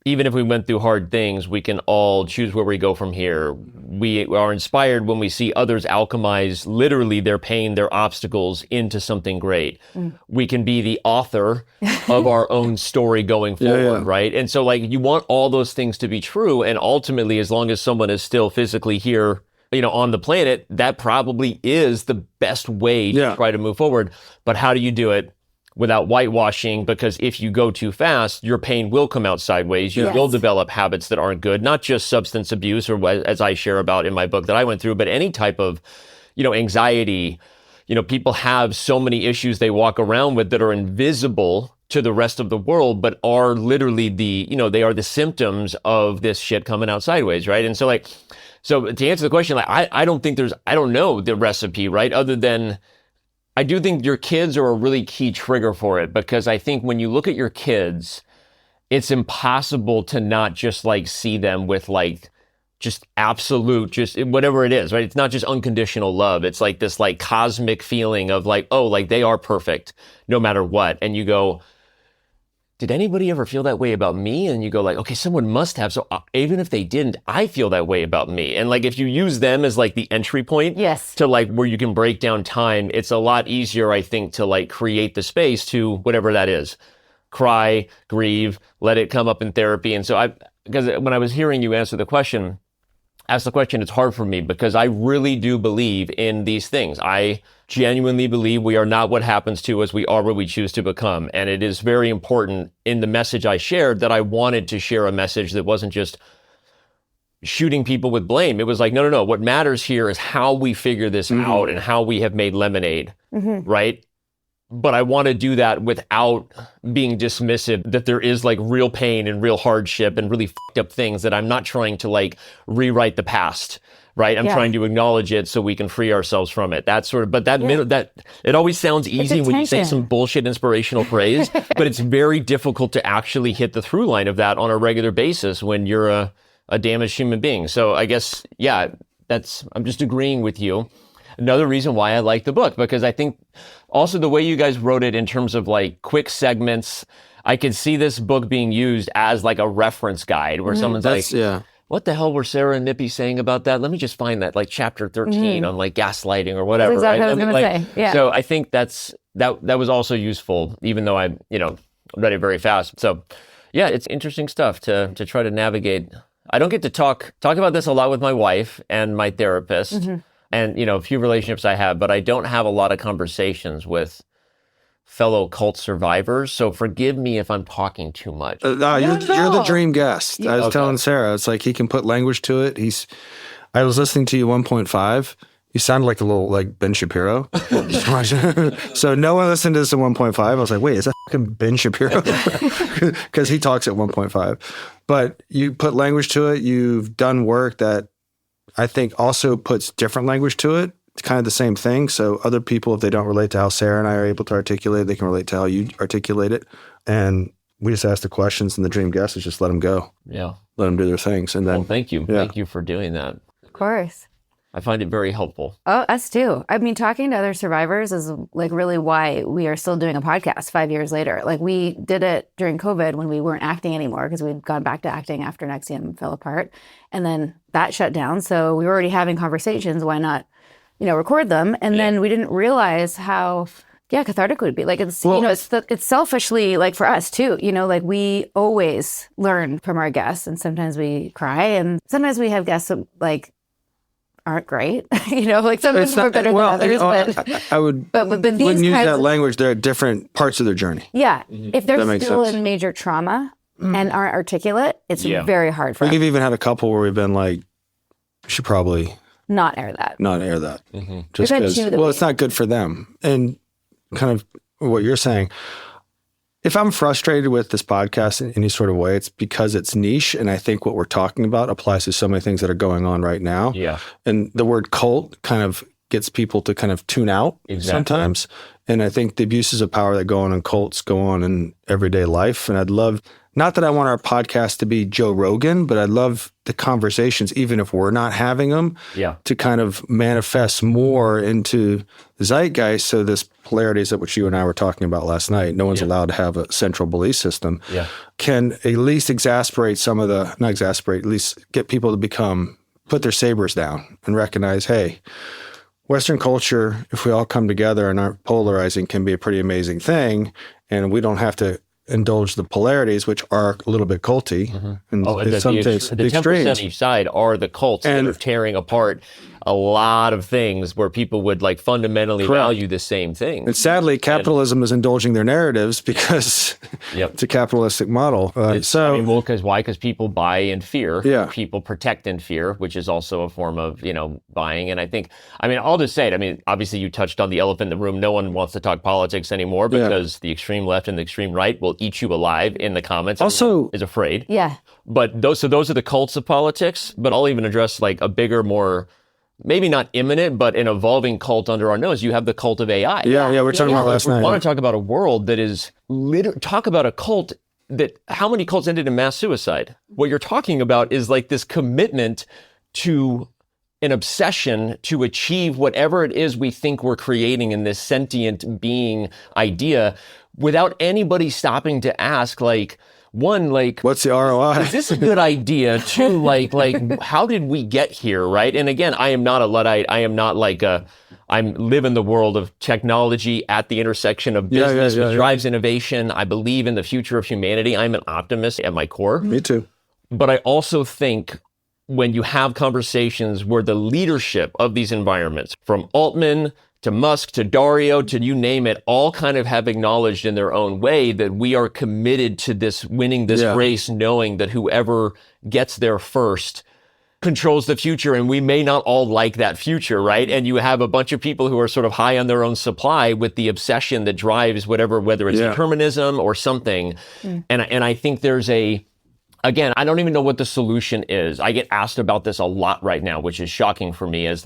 even if we went through hard things, we can all choose where we go from here. We are inspired when we see others alchemize literally their pain, their obstacles into something great. We can be the author of our own story going forward, right? And so like, you want all those things to be true. And ultimately, as long as someone is still physically here, on the planet, that probably is the best way to try to move forward. But how do you do it without whitewashing? Because if you go too fast, your pain will come out sideways. You will develop habits that aren't good, not just substance abuse, or as I share about in my book that I went through, but any type of, anxiety. People have so many issues they walk around with that are invisible to the rest of the world, but are literally they are the symptoms of this shit coming out sideways, right? And so so to answer the question, I don't know the recipe, right? Other than, I do think your kids are a really key trigger for it, because I think when you look at your kids, it's impossible to not just see them with just absolute, just whatever it is, right? It's not just unconditional love. It's like this cosmic feeling of they are perfect no matter what. And you go, did anybody ever feel that way about me? And you go okay, someone must have. So even if they didn't, I feel that way about me. And if you use them as the entry point to where you can break down time, it's a lot easier, I think, to create the space to whatever that is. Cry, grieve, let it come up in therapy. And so because when I was hearing you ask the question, it's hard for me, because I really do believe in these things. I genuinely believe we are not what happens to us. We are what we choose to become. And it is very important in the message I shared that I wanted to share a message that wasn't just shooting people with blame. It was no. What matters here is how we figure this out and how we have made lemonade, right? But I want to do that without being dismissive that there is real pain and real hardship and really fucked up things, that I'm not trying to rewrite the past, right? I'm trying to acknowledge it so we can free ourselves from it. That's but that it always sounds easy when you say some bullshit inspirational phrase, but it's very difficult to actually hit the through line of that on a regular basis when you're a damaged human being. So I guess, I'm just agreeing with you. Another reason why I like the book, because I think also the way you guys wrote it in terms of quick segments, I could see this book being used as a reference guide where someone's what the hell were Sarah and Nippy saying about that? Let me just find that chapter 13 on gaslighting or whatever. That's exactly what I was going to say. Yeah. So I think that was also useful, even though I read it very fast. So it's interesting stuff to try to navigate. I don't get to talk about this a lot with my wife and my therapist. And, a few relationships I have, but I don't have a lot of conversations with fellow cult survivors. So forgive me if I'm talking too much. You're the dream guest. I was telling Sarah, it's he can put language to it. I was listening to you 1.5. You sounded like a little Ben Shapiro. So no one listened to this at 1.5. I was wait, is that fucking Ben Shapiro? Because he talks at 1.5. But you put language to it. You've done work that I think also puts different language to it. It's kind of the same thing. So other people, if they don't relate to how Sarah and I are able to articulate it, they can relate to how you articulate it. And we just ask the questions, and the dream guest is just let them go. Yeah. Let them do their things. And then, thank you. Yeah. Thank you for doing that. Of course. I find it very helpful. Oh, us too. I mean, talking to other survivors is like really why we are still doing a podcast 5 years later. Like we did it during COVID when we weren't acting anymore because we'd gone back to acting after NXIVM fell apart. And then that shut down. So we were already having conversations. Why not, record them? And then we didn't realize how, cathartic it would be. Like it's, it's selfishly like for us too, like we always learn from our guests and sometimes we cry and sometimes we have guests that like, aren't great, like some people are better than others. I wouldn't use that language. They're at different parts of their journey. Yeah. If they're still in major trauma and aren't articulate, it's very hard for us. We've even had a couple where we've been like, we should probably not air that. Mm-hmm. Just because, it's not good for them. And kind of what you're saying, if I'm frustrated with this podcast in any sort of way, it's because it's niche. And I think what we're talking about applies to so many things that are going on right now. Yeah. And the word cult kind of gets people to kind of tune out sometimes. And I think the abuses of power that go on in cults go on in everyday life. And I'd love, not that I want our podcast to be Joe Rogan, but I'd love the conversations, even if we're not having them, to kind of manifest more into the zeitgeist. So this polarities that which you and I were talking about last night, no one's allowed to have a central belief system, can at least at least get people to put their sabers down and recognize, hey, Western culture, if we all come together and aren't polarizing, can be a pretty amazing thing. And we don't have to indulge the polarities, which are a little bit culty. And in some cases, the 10% on each side are the cults that are tearing apart a lot of things where people would like fundamentally value the same thing. And sadly, capitalism is indulging their narratives because it's a capitalistic model. Because people buy in fear. Yeah. People protect in fear, which is also a form of, buying. And I think, I'll just say it. Obviously you touched on the elephant in the room. No one wants to talk politics anymore because the extreme left and the extreme right will eat you alive in the comments. Also is afraid. Yeah. But those are the cults of politics. But I'll even address like a bigger, more, maybe not imminent, but an evolving cult under our nose. You have the cult of AI. Yeah, we're talking about last night. I want to talk about a world that is talk about a cult that, how many cults ended in mass suicide? What you're talking about is like this commitment to an obsession to achieve whatever it is we think we're creating in this sentient being idea without anybody stopping to ask, like, one, like, what's the ROI? Is this a good idea? Two, like, how did we get here? Right. And again, I am not a Luddite. I am not like I live in the world of technology at the intersection of business, which drives innovation. I believe in the future of humanity. I'm an optimist at my core. Me too. But I also think when you have conversations where the leadership of these environments, from Altman to Musk, to Dario, to you name it, all kind of have acknowledged in their own way that we are committed to winning this race, knowing that whoever gets there first controls the future, and we may not all like that future, right? And you have a bunch of people who are sort of high on their own supply with the obsession that drives whether it's determinism or something. And I think there's again, I don't even know what the solution is. I get asked about this a lot right now, which is shocking for me as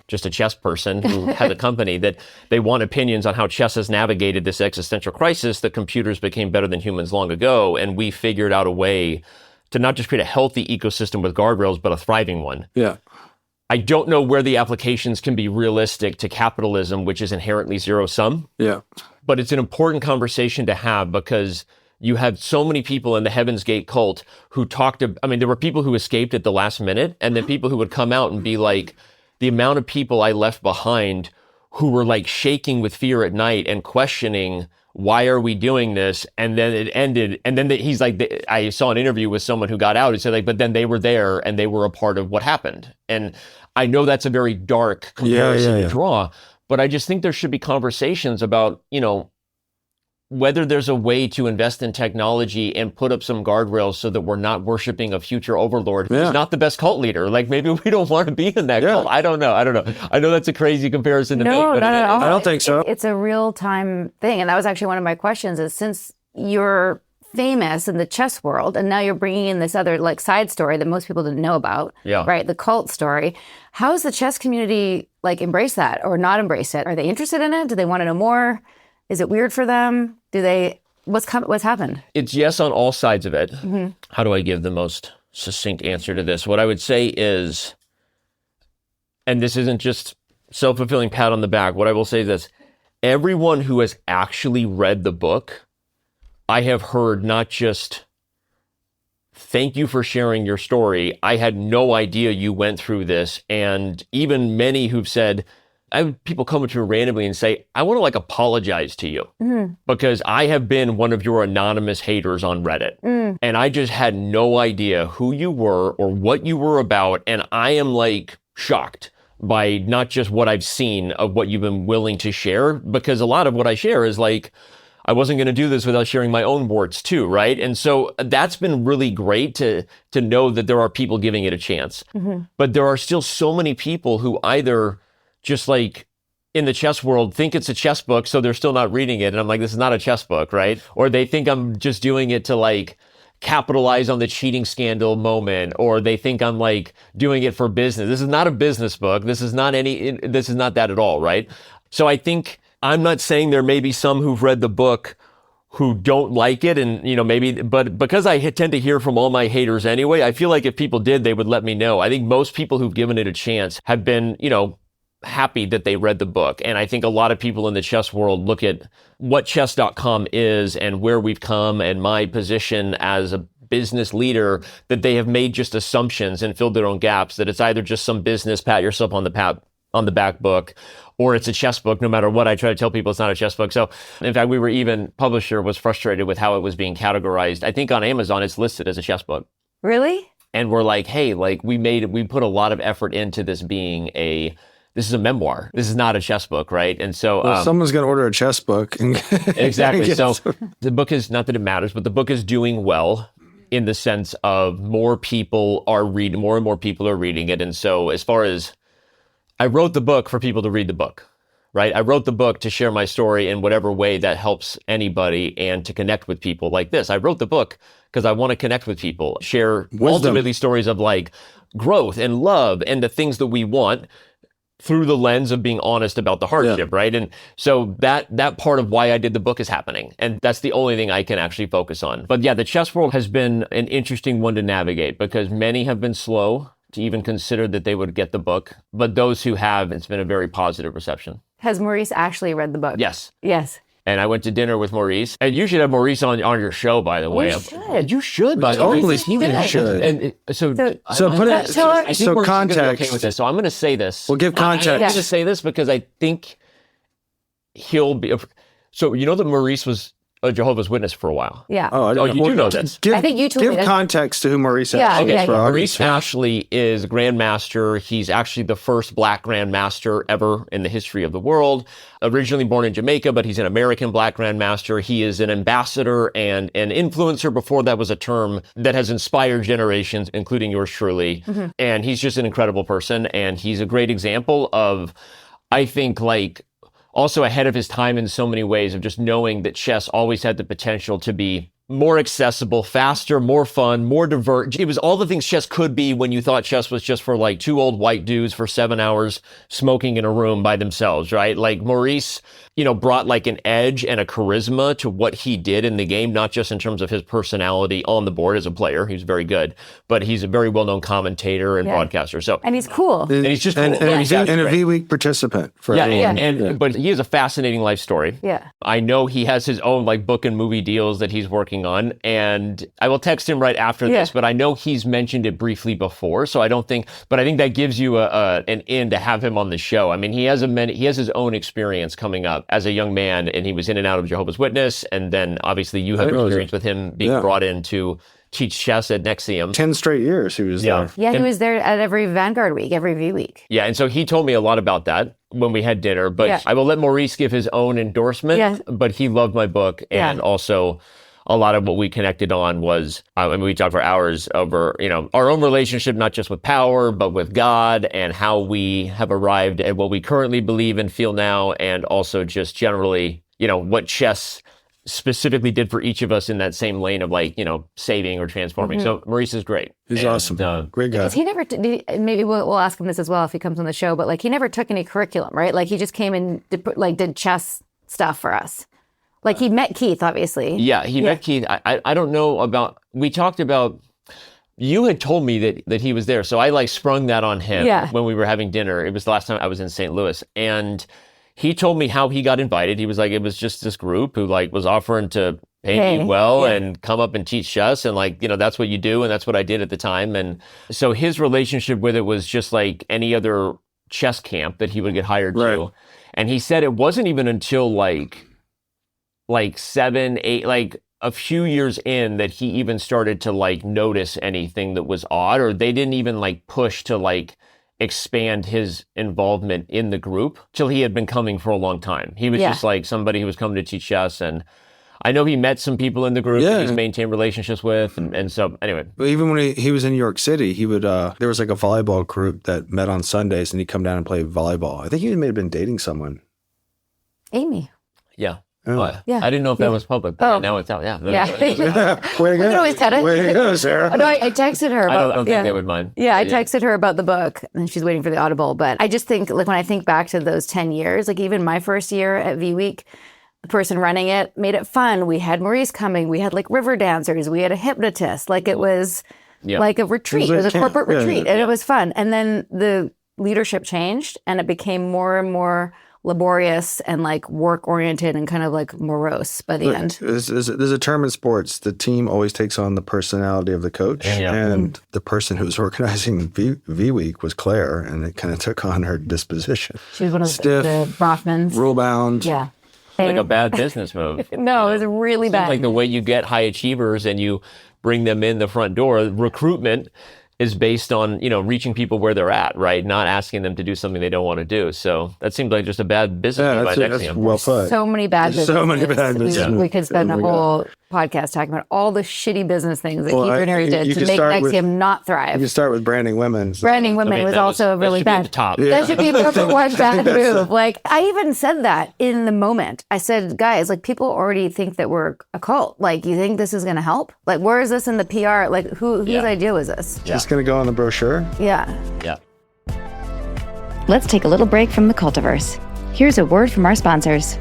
just a chess person who has a company, that they want opinions on how chess has navigated this existential crisis that computers became better than humans long ago. And we figured out a way to not just create a healthy ecosystem with guardrails, but a thriving one. Yeah. I don't know where the applications can be realistic to capitalism, which is inherently zero sum. Yeah. But it's an important conversation to have because you have so many people in the Heaven's Gate cult who there were people who escaped at the last minute, and then people who would come out and be like, the amount of people I left behind who were like shaking with fear at night and questioning, why are we doing this? And then it ended. And then he's like, I saw an interview with someone who got out and said, like, but then they were there and they were a part of what happened. And I know that's a very dark comparison to draw, but I just think there should be conversations about, whether there's a way to invest in technology and put up some guardrails so that we're not worshiping a future overlord who's not the best cult leader. Like, maybe we don't want to be in that cult. I don't know. I know that's a crazy comparison to make. No, not at all. I don't think so. It's a real-time thing. And that was actually one of my questions is, since you're famous in the chess world and now you're bringing in this other like side story that most people didn't know about, right? The cult story. How does the chess community like embrace that or not embrace it? Are they interested in it? Do they want to know more? Is it weird for them? What's happened? It's yes on all sides of it. Mm-hmm. How do I give the most succinct answer to this? What I would say is, and this isn't just self-fulfilling pat on the back, what I will say is this: everyone who has actually read the book, I have heard not just thank you for sharing your story, I had no idea you went through this, and even many who've said, I have people come to me randomly and say, I want to like apologize to you because I have been one of your anonymous haters on Reddit. And I just had no idea who you were or what you were about. And I am like shocked by not just what I've seen of what you've been willing to share, because a lot of what I share is like, I wasn't going to do this without sharing my own warts too, right? And so that's been really great to know that there are people giving it a chance. But there are still so many people who either just like in the chess world think it's a chess book, so they're still not reading it. And I'm like, this is not a chess book, right? Or they think I'm just doing it to like capitalize on the cheating scandal moment, or they think I'm like doing it for business. This is not a business book. This is not that at all, right? So I think I'm not saying there may be some who've read the book who don't like it, and maybe, but because I tend to hear from all my haters anyway, I feel like if people did, they would let me know. I think most people who've given it a chance have been, happy that they read the book. And I think a lot of people in the chess world look at what chess.com is and where we've come and my position as a business leader, that they have made just assumptions and filled their own gaps, that it's either just some business pat yourself on the back book, or it's a chess book. No matter what I try to tell people, it's not a chess book. So in fact, publisher was frustrated with how it was being categorized. I think on Amazon, it's listed as a chess book. Really? And we're like, hey, like we put a lot of effort into this being this is a memoir. This is not a chess book, right? And so someone's going to order a chess book. Exactly. So the book is, not that it matters, but the book is doing well in the sense of more and more people are reading it. And so as far as, I wrote the book for people to read the book, right? I wrote the book to share my story in whatever way that helps anybody and to connect with people like this. I wrote the book because I want to connect with people, share ultimately stories of like growth and love and the things that we want, through the lens of being honest about the hardship, right? And so that part of why I did the book is happening. And that's the only thing I can actually focus on. But yeah, the chess world has been an interesting one to navigate because many have been slow to even consider that they would get the book. But those who have, it's been a very positive reception. Has Maurice actually read the book? Yes. Yes. And I went to dinner with Maurice. And you should have Maurice on your show, by the way. You should. By the way. Totally should. And so context. Okay with this. So I'm going to say this. We'll give context. I'm going to say this because I think he'll be. So you know that Maurice was a Jehovah's Witness for a while. Yeah. You do know this. I think you told me Give context to who Maurice is. Okay. Maurice Ashley is a grandmaster. He's actually the first black grandmaster ever in the history of the world. Originally born in Jamaica, but he's an American black grandmaster. He is an ambassador and an influencer. Before that was a term that has inspired generations, including yours truly. Mm-hmm. And he's just an incredible person. And he's a great example of, I think, like, also ahead of his time in so many ways of just knowing that chess always had the potential to be more accessible, faster, more fun, more diverse. It was all the things chess could be when you thought chess was just for like two old white dudes for 7 hours smoking in a room by themselves, right? Like Maurice, brought like an edge and a charisma to what he did in the game, not just in terms of his personality on the board as a player. He's very good, but he's a very well-known commentator and broadcaster. So, and he's cool. And he's just cool. And a V-Week participant for everyone. But he has a fascinating life story. Yeah. I know he has his own like book and movie deals that he's working on, and I will text him right after this, but I know he's mentioned it briefly before, so I think that gives you an in to have him on the show. I mean, he has his own experience coming up as a young man, and he was in and out of Jehovah's Witness, and then obviously you have experience with him being brought in to teach chess at Nexium. 10 straight years he was there. Yeah, he was there at every Vanguard week, every V week. Yeah, and so he told me a lot about that when we had dinner, but I will let Maurice give his own endorsement, but he loved my book, and also a lot of what we connected on was, we talked for hours over, our own relationship, not just with power, but with God, and how we have arrived at what we currently believe and feel now, and also just generally, what chess specifically did for each of us in that same lane of like, saving or transforming. So Maurice is great. He's awesome. Great guy. He never, maybe we'll ask him this as well if he comes on the show, but like he never took any curriculum, right? Like he just came and did chess stuff for us. Like he met Keith, obviously. Yeah, he met Keith. I don't know about, we talked about, you had told me that he was there. So I like sprung that on him when we were having dinner. It was the last time I was in St. Louis. And he told me how he got invited. He was like, it was just this group who like was offering to pay me well and come up and teach chess. And like, that's what you do. And that's what I did at the time. And so his relationship with it was just like any other chess camp that he would get hired to. And he said it wasn't even until like 7, 8, like a few years in that he even started to like notice anything that was odd, or they didn't even like push to like expand his involvement in the group till he had been coming for a long time. He was just like somebody who was coming to teach chess. And I know he met some people in the group that he's maintained relationships with. And so anyway. But even when he was in New York City, he would, there was like a volleyball group that met on Sundays and he'd come down and play volleyball. I think he may have been dating someone. Amy. Yeah. Oh. I didn't know if that was public, but now it's out. Yeah. Way to go. We can always cut it. Way to go, Sarah. No, I texted her. I don't think they would mind. Yeah, I texted her about the book, and she's waiting for the Audible. But I just think, like, when I think back to those 10 years, like even my first year at V Week, the person running it made it fun. We had Maurice coming. We had like river dancers. We had a hypnotist. Like it was like a retreat. It was a corporate retreat, and it was fun. And then the leadership changed, and it became more and more laborious and like work oriented and kind of like morose by the end. There's a term in sports: the team always takes on the personality of the coach. And the person who was organizing V Week was Claire, and it kind of took on her disposition. She was one of stiff, the Brofmans. Rule bound. Yeah. Like a bad business move. No, it was really bad. Like the way you get high achievers and you bring them in the front door, recruitment is based on, reaching people where they're at, right? Not asking them to do something they don't want to do. So that seems like just a bad business move. That's well put. So many bad businesses. So many bad businesses. We could spend a whole podcast talking about all the shitty business things that Keith Raniere did to make Nexium not thrive. You can start with branding women. Branding women was also really bad. Top. That should be number one bad move. Like, I even said that in the moment. I said, guys, like, people already think that we're a cult. Like, you think this is going to help? Like, where is this in the PR? Like, whose idea was this? Just going to go on the brochure? Yeah. Yeah. Let's take a little break from the Cultiverse. Here's a word from our sponsors.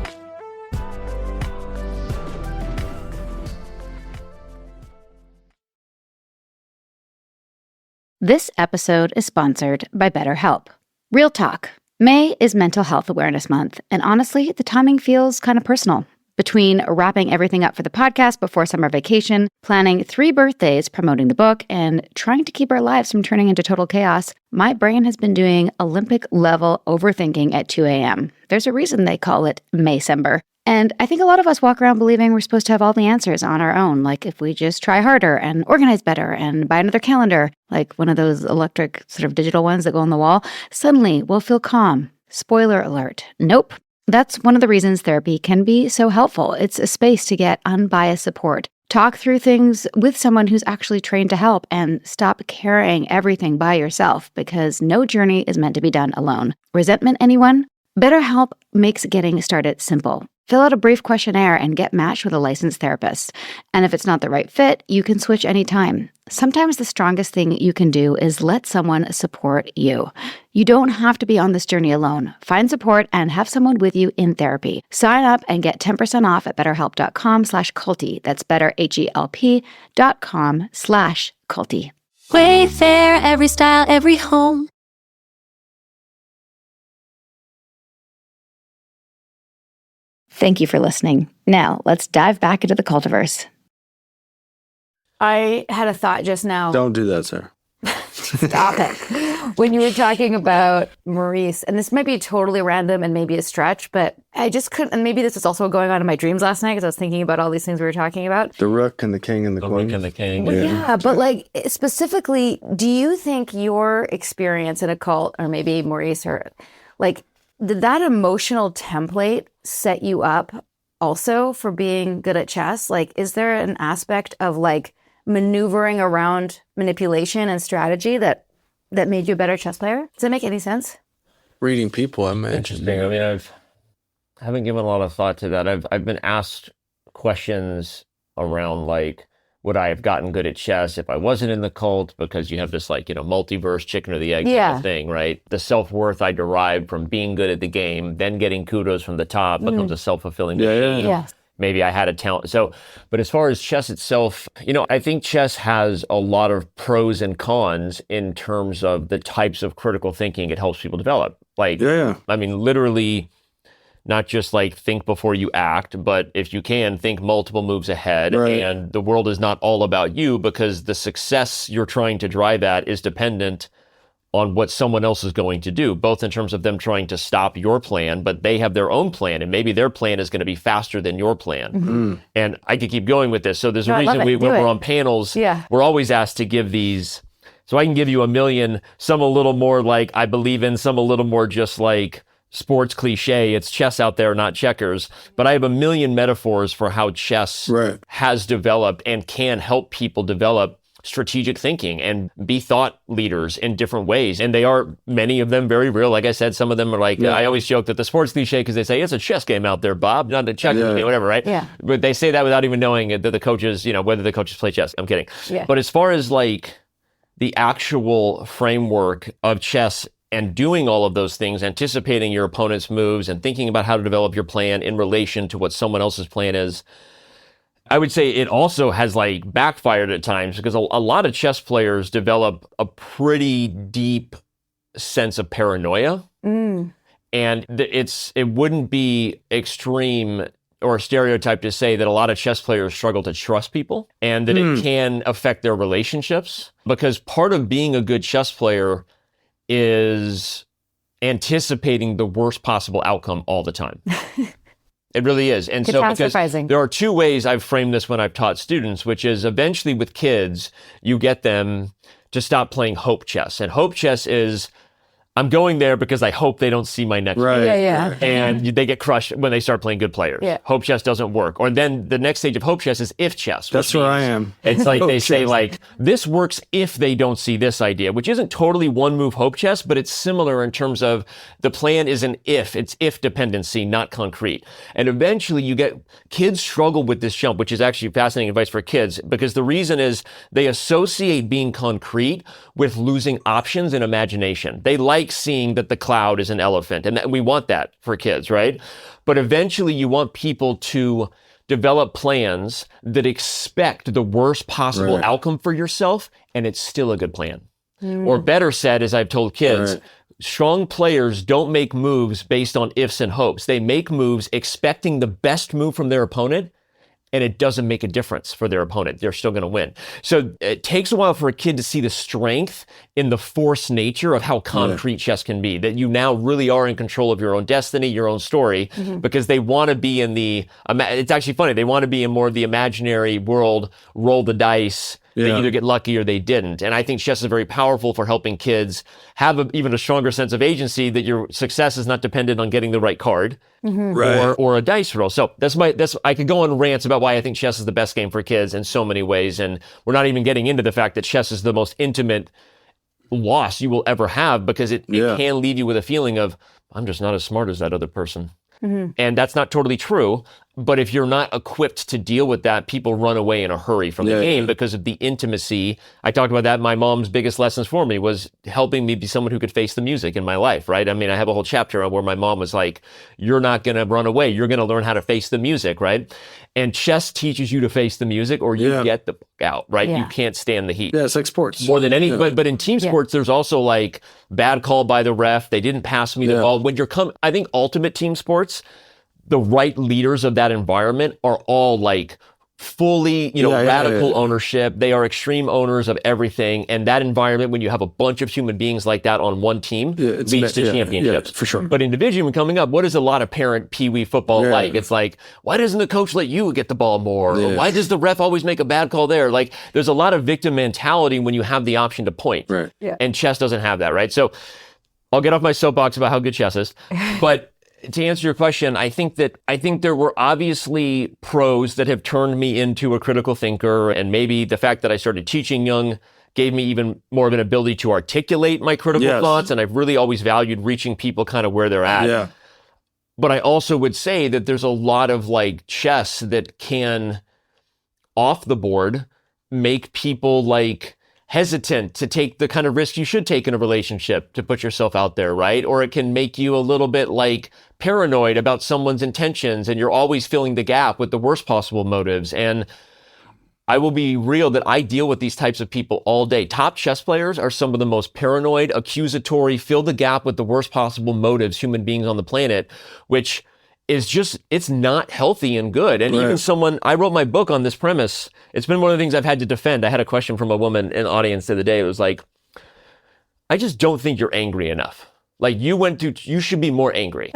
This episode is sponsored by BetterHelp. Real talk. May is Mental Health Awareness Month, and honestly, the timing feels kind of personal. Between wrapping everything up for the podcast before summer vacation, planning 3 birthdays, promoting the book, and trying to keep our lives from turning into total chaos, my brain has been doing Olympic-level overthinking at 2 a.m. There's a reason they call it Maycember. And I think a lot of us walk around believing we're supposed to have all the answers on our own, like if we just try harder and organize better and buy another calendar, like one of those electric sort of digital ones that go on the wall, suddenly we'll feel calm. Spoiler alert. Nope. That's one of the reasons therapy can be so helpful. It's a space to get unbiased support. Talk through things with someone who's actually trained to help, and stop carrying everything by yourself, because no journey is meant to be done alone. Resentment, anyone? BetterHelp makes getting started simple. Fill out a brief questionnaire and get matched with a licensed therapist. And if it's not the right fit, you can switch anytime. Sometimes the strongest thing you can do is let someone support you. You don't have to be on this journey alone. Find support and have someone with you in therapy. Sign up and get 10% off at betterhelp.com/culty. That's betterhelp.com/culty. Wayfair, every style, every home. Thank you for listening. Now, let's dive back into the Cultiverse. I had a thought just now. Don't do that, Sarah. Stop it. When you were talking about Maurice, and this might be totally random and maybe a stretch, but I just couldn't, and maybe this is also going on in my dreams last night because I was thinking about all these things we were talking about. The rook and the king and the queen. Rook and the king. Yeah, but like specifically, do you think your experience in a cult, or maybe Maurice, or like, did that emotional template set you up also for being good at chess? Like, is there an aspect of like maneuvering around manipulation and strategy that made you a better chess player? Does that make any sense? Reading people, I mean. Interesting. I mean, I haven't given a lot of thought to that. I've been asked questions around like, would I have gotten good at chess if I wasn't in the cult? Because you have this like, multiverse chicken or the egg kind of thing, right? The self-worth I derived from being good at the game, then getting kudos from the top becomes a self-fulfilling machine. Yes. maybe I had a talent. So, but as far as chess itself, I think chess has a lot of pros and cons in terms of the types of critical thinking it helps people develop. Like, I mean, literally, not just like think before you act, but if you can, think multiple moves ahead. Right. And the world is not all about you, because the success you're trying to drive at is dependent on what someone else is going to do, both in terms of them trying to stop your plan, but they have their own plan, and maybe their plan is going to be faster than your plan. Mm-hmm. And I could keep going with this. So there's a reason when we're on panels, we're always asked to give these. So I can give you a million, some a little more like I believe in, some a little more just like sports cliche. It's chess out there, not checkers. But I have a million metaphors for how chess has developed and can help people develop strategic thinking and be thought leaders in different ways. And they are, many of them, very real. Like I said, some of them are like, I always joke that the sports cliche, because they say, it's a chess game out there, Bob, not a checkers game, whatever, right? Yeah. But they say that without even knowing that the coaches, whether the coaches play chess. I'm kidding. Yeah. But as far as like the actual framework of chess and doing all of those things, anticipating your opponent's moves and thinking about how to develop your plan in relation to what someone else's plan is, I would say it also has like backfired at times, because a lot of chess players develop a pretty deep sense of paranoia. And it wouldn't be extreme or a stereotype to say that a lot of chess players struggle to trust people, and that it can affect their relationships, because part of being a good chess player is anticipating the worst possible outcome all the time. It really is. And so because there are two ways I've framed this when I've taught students, which is eventually with kids, you get them to stop playing hope chess. And hope chess is, I'm going there because I hope they don't see my next move. And they get crushed when they start playing good players. Hope chess doesn't work. Or then the next stage of hope chess is if chess. That's where I am. It's like they say like, this works if they don't see this idea, which isn't totally one move hope chess, but it's similar in terms of the plan is an if. It's if dependency, not concrete. And eventually you get, kids struggle with this jump, which is actually fascinating advice for kids, because the reason is they associate being concrete with losing options and imagination. They like seeing that the cloud is an elephant, and we want that for kids, right? But eventually you want people to develop plans that expect the worst possible outcome for yourself, and it's still a good plan. Or better said, as I've told kids, strong players don't make moves based on ifs and hopes. They make moves expecting the best move from their opponent, and it doesn't make a difference for their opponent. They're still going to win. So it takes a while for a kid to see the strength in the force nature of how concrete chess can be, that you now really are in control of your own destiny, your own story, because they want to be in the, it's actually funny, they want to be in more of the imaginary world, roll the dice, they either get lucky or they didn't. And I think chess is very powerful for helping kids have even a stronger sense of agency, that your success is not dependent on getting the right card or a dice roll. So I could go on rants about why I think chess is the best game for kids in so many ways. And we're not even getting into the fact that chess is the most intimate loss you will ever have, because it can leave you with a feeling of, I'm just not as smart as that other person. And that's not totally true. But if you're not equipped to deal with that, people run away in a hurry from the game because of the intimacy. I talked about that. My mom's biggest lessons for me was helping me be someone who could face the music in my life, right? I mean, I have a whole chapter where my mom was like, you're not going to run away. You're going to learn how to face the music, right? And chess teaches you to face the music, or you get the fuck out, right? You can't stand the heat. Yeah, it's like sports. More than any, but in team sports, there's also like bad call by the ref. They didn't pass me the ball. When I think ultimate team sports, the right leaders of that environment are all like fully, radical ownership. They are extreme owners of everything. And that environment, when you have a bunch of human beings like that on one team, leads to championships. For sure. But in Division coming up, what is a lot of parent peewee football like? It's like, why doesn't the coach let you get the ball more? Or why does the ref always make a bad call there? Like, there's a lot of victim mentality when you have the option to point. Right. And chess doesn't have that, right? So I'll get off my soapbox about how good chess is. But to answer your question, I think there were obviously pros that have turned me into a critical thinker, and maybe the fact that I started teaching young gave me even more of an ability to articulate my critical thoughts, and I've really always valued reaching people kind of where they're at. Yeah. But I also would say that there's a lot of like chess that can, off the board, make people like hesitant to take the kind of risk you should take in a relationship to put yourself out there, right? Or it can make you a little bit like paranoid about someone's intentions, and you're always filling the gap with the worst possible motives. And I will be real that I deal with these types of people all day. Top chess players are some of the most paranoid, accusatory, fill the gap with the worst possible motives human beings on the planet, which is just, it's not healthy and good. And even someone, I wrote my book on this premise. It's been one of the things I've had to defend. I had a question from a woman in the audience the other day. It was like, I just don't think you're angry enough. Like you should be more angry.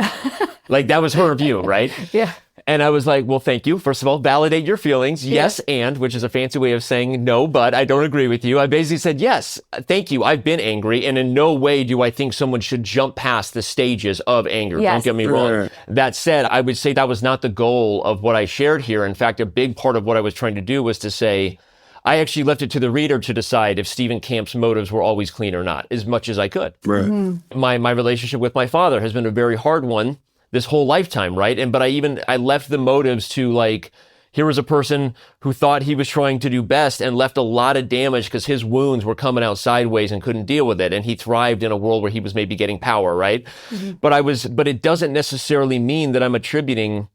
Like that was her view, right? Yeah. And I was like, well, thank you. First of all, validate your feelings. Yes, and, which is a fancy way of saying no, but I don't agree with you. I basically said, yes, thank you. I've been angry. And in no way do I think someone should jump past the stages of anger. Yes. Don't get me wrong. That said, I would say that was not the goal of what I shared here. In fact, a big part of what I was trying to do was to say, I actually left it to the reader to decide if Stephen Camp's motives were always clean or not, as much as I could. Right. Mm-hmm. My relationship with my father has been a very hard one this whole lifetime, right? But I left the motives to like, here was a person who thought he was trying to do best and left a lot of damage because his wounds were coming out sideways and couldn't deal with it. And he thrived in a world where he was maybe getting power, right? Mm-hmm. But it doesn't necessarily mean that I'm attributing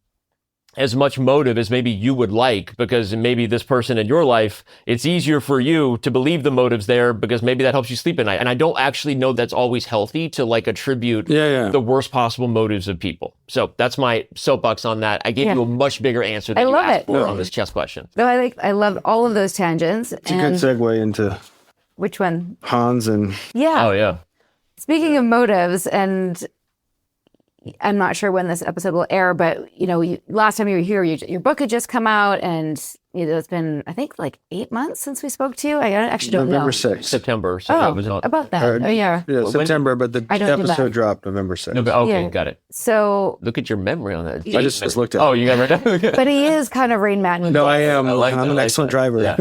as much motive as maybe you would like, because maybe this person in your life, it's easier for you to believe the motives there because maybe that helps you sleep at night. And I don't actually know that's always healthy to like attribute the worst possible motives of people. So that's my soapbox on that. I gave you a much bigger answer than you asked for on this chess question. No, I love all of those tangents. It's a good segue into which one? Hans and Oh yeah. Speaking of motives, and I'm not sure when this episode will air, but last time you were here, your book had just come out, and it's been, I think, like 8 months since we spoke to you. I actually don't know. November 6th. September. So that was about that. Yeah, September, but the episode dropped November 6th. Okay, got it. So look at your memory on that. I just looked at it. Oh, you got it right now? But he is kind of Rain Man. No, I am. I'm an excellent driver. Yeah.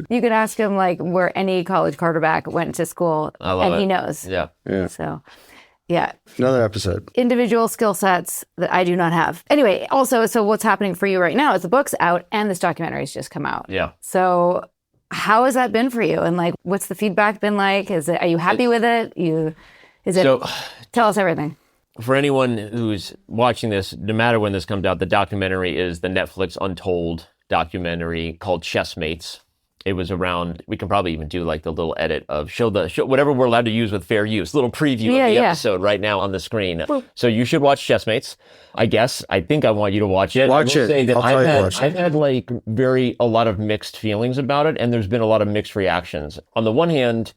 You could ask him like where any college quarterback went to school, and he knows. Yeah. So. Yeah. Another episode. Individual skill sets that I do not have. Anyway, also, so what's happening for you right now is the book's out and this documentary's just come out. Yeah. So how has that been for you? And like, what's the feedback been like? Are you happy with it? Tell us everything. For anyone who's watching this, no matter when this comes out, the documentary is the Netflix Untold documentary called Chessmates. It was around, we can probably even do like the little edit of show whatever we're allowed to use with fair use, little preview of the episode right now on the screen. Boop. So you should watch Chessmates. I think I want you to watch it. Watch it. Say that I've had like a lot of mixed feelings about it, and there's been a lot of mixed reactions. On the one hand,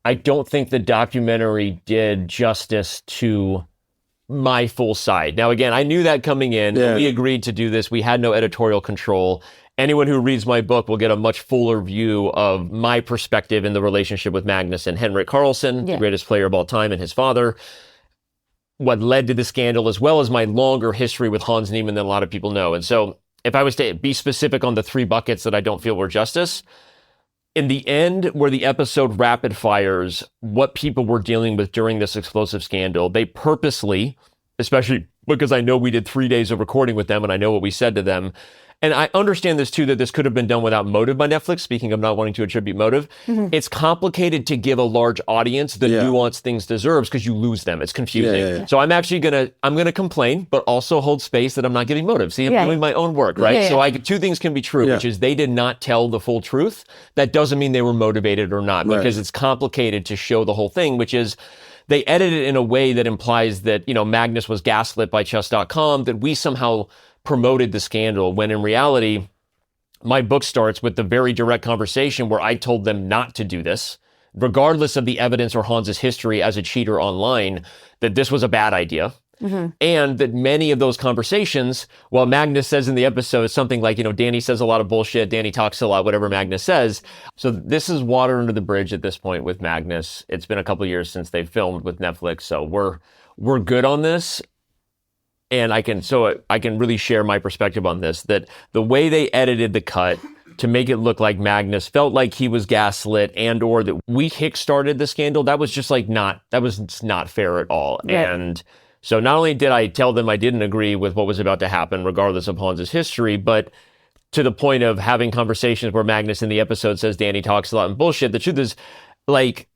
I don't think the documentary did justice to my full side. Now, again, I knew that coming in. Yeah. We agreed to do this. We had no editorial control. Anyone who reads my book will get a much fuller view of my perspective in the relationship with Magnus and Henrik Carlsen, the greatest player of all time, and his father, what led to the scandal, as well as my longer history with Hans Niemann than a lot of people know. And so if I was to be specific on the 3 buckets that I don't feel were justice, in the end, where the episode rapid fires what people were dealing with during this explosive scandal, they purposely, especially because I know we did 3 days of recording with them and I know what we said to them, and I understand this too, that this could have been done without motive by Netflix, speaking of not wanting to attribute motive. Mm-hmm. It's complicated to give a large audience the nuance things deserves because you lose them. It's confusing. So I'm actually I'm gonna complain, but also hold space that I'm not giving motive. See, I'm doing my own work, right? So 2 things can be true, which is they did not tell the full truth. That doesn't mean they were motivated or not, because it's complicated to show the whole thing, which is they edited it in a way that implies that, Magnus was gaslit by chess.com, that we somehow promoted the scandal, when in reality, my book starts with the very direct conversation where I told them not to do this, regardless of the evidence or Hans's history as a cheater online, that this was a bad idea. Mm-hmm. And that many of those conversations, while Magnus says in the episode something like, Danny says a lot of bullshit, Danny talks a lot, whatever Magnus says. So this is water under the bridge at this point with Magnus. It's been a couple of years since they filmed with Netflix, so we're good on this. And I can really share my perspective on this, that the way they edited the cut to make it look like Magnus felt like he was gaslit or that we kickstarted the scandal, that was just not fair at all. Yeah. And so not only did I tell them I didn't agree with what was about to happen, regardless of Hans's history, but to the point of having conversations where Magnus in the episode says Danny talks a lot and bullshit. The truth is, like,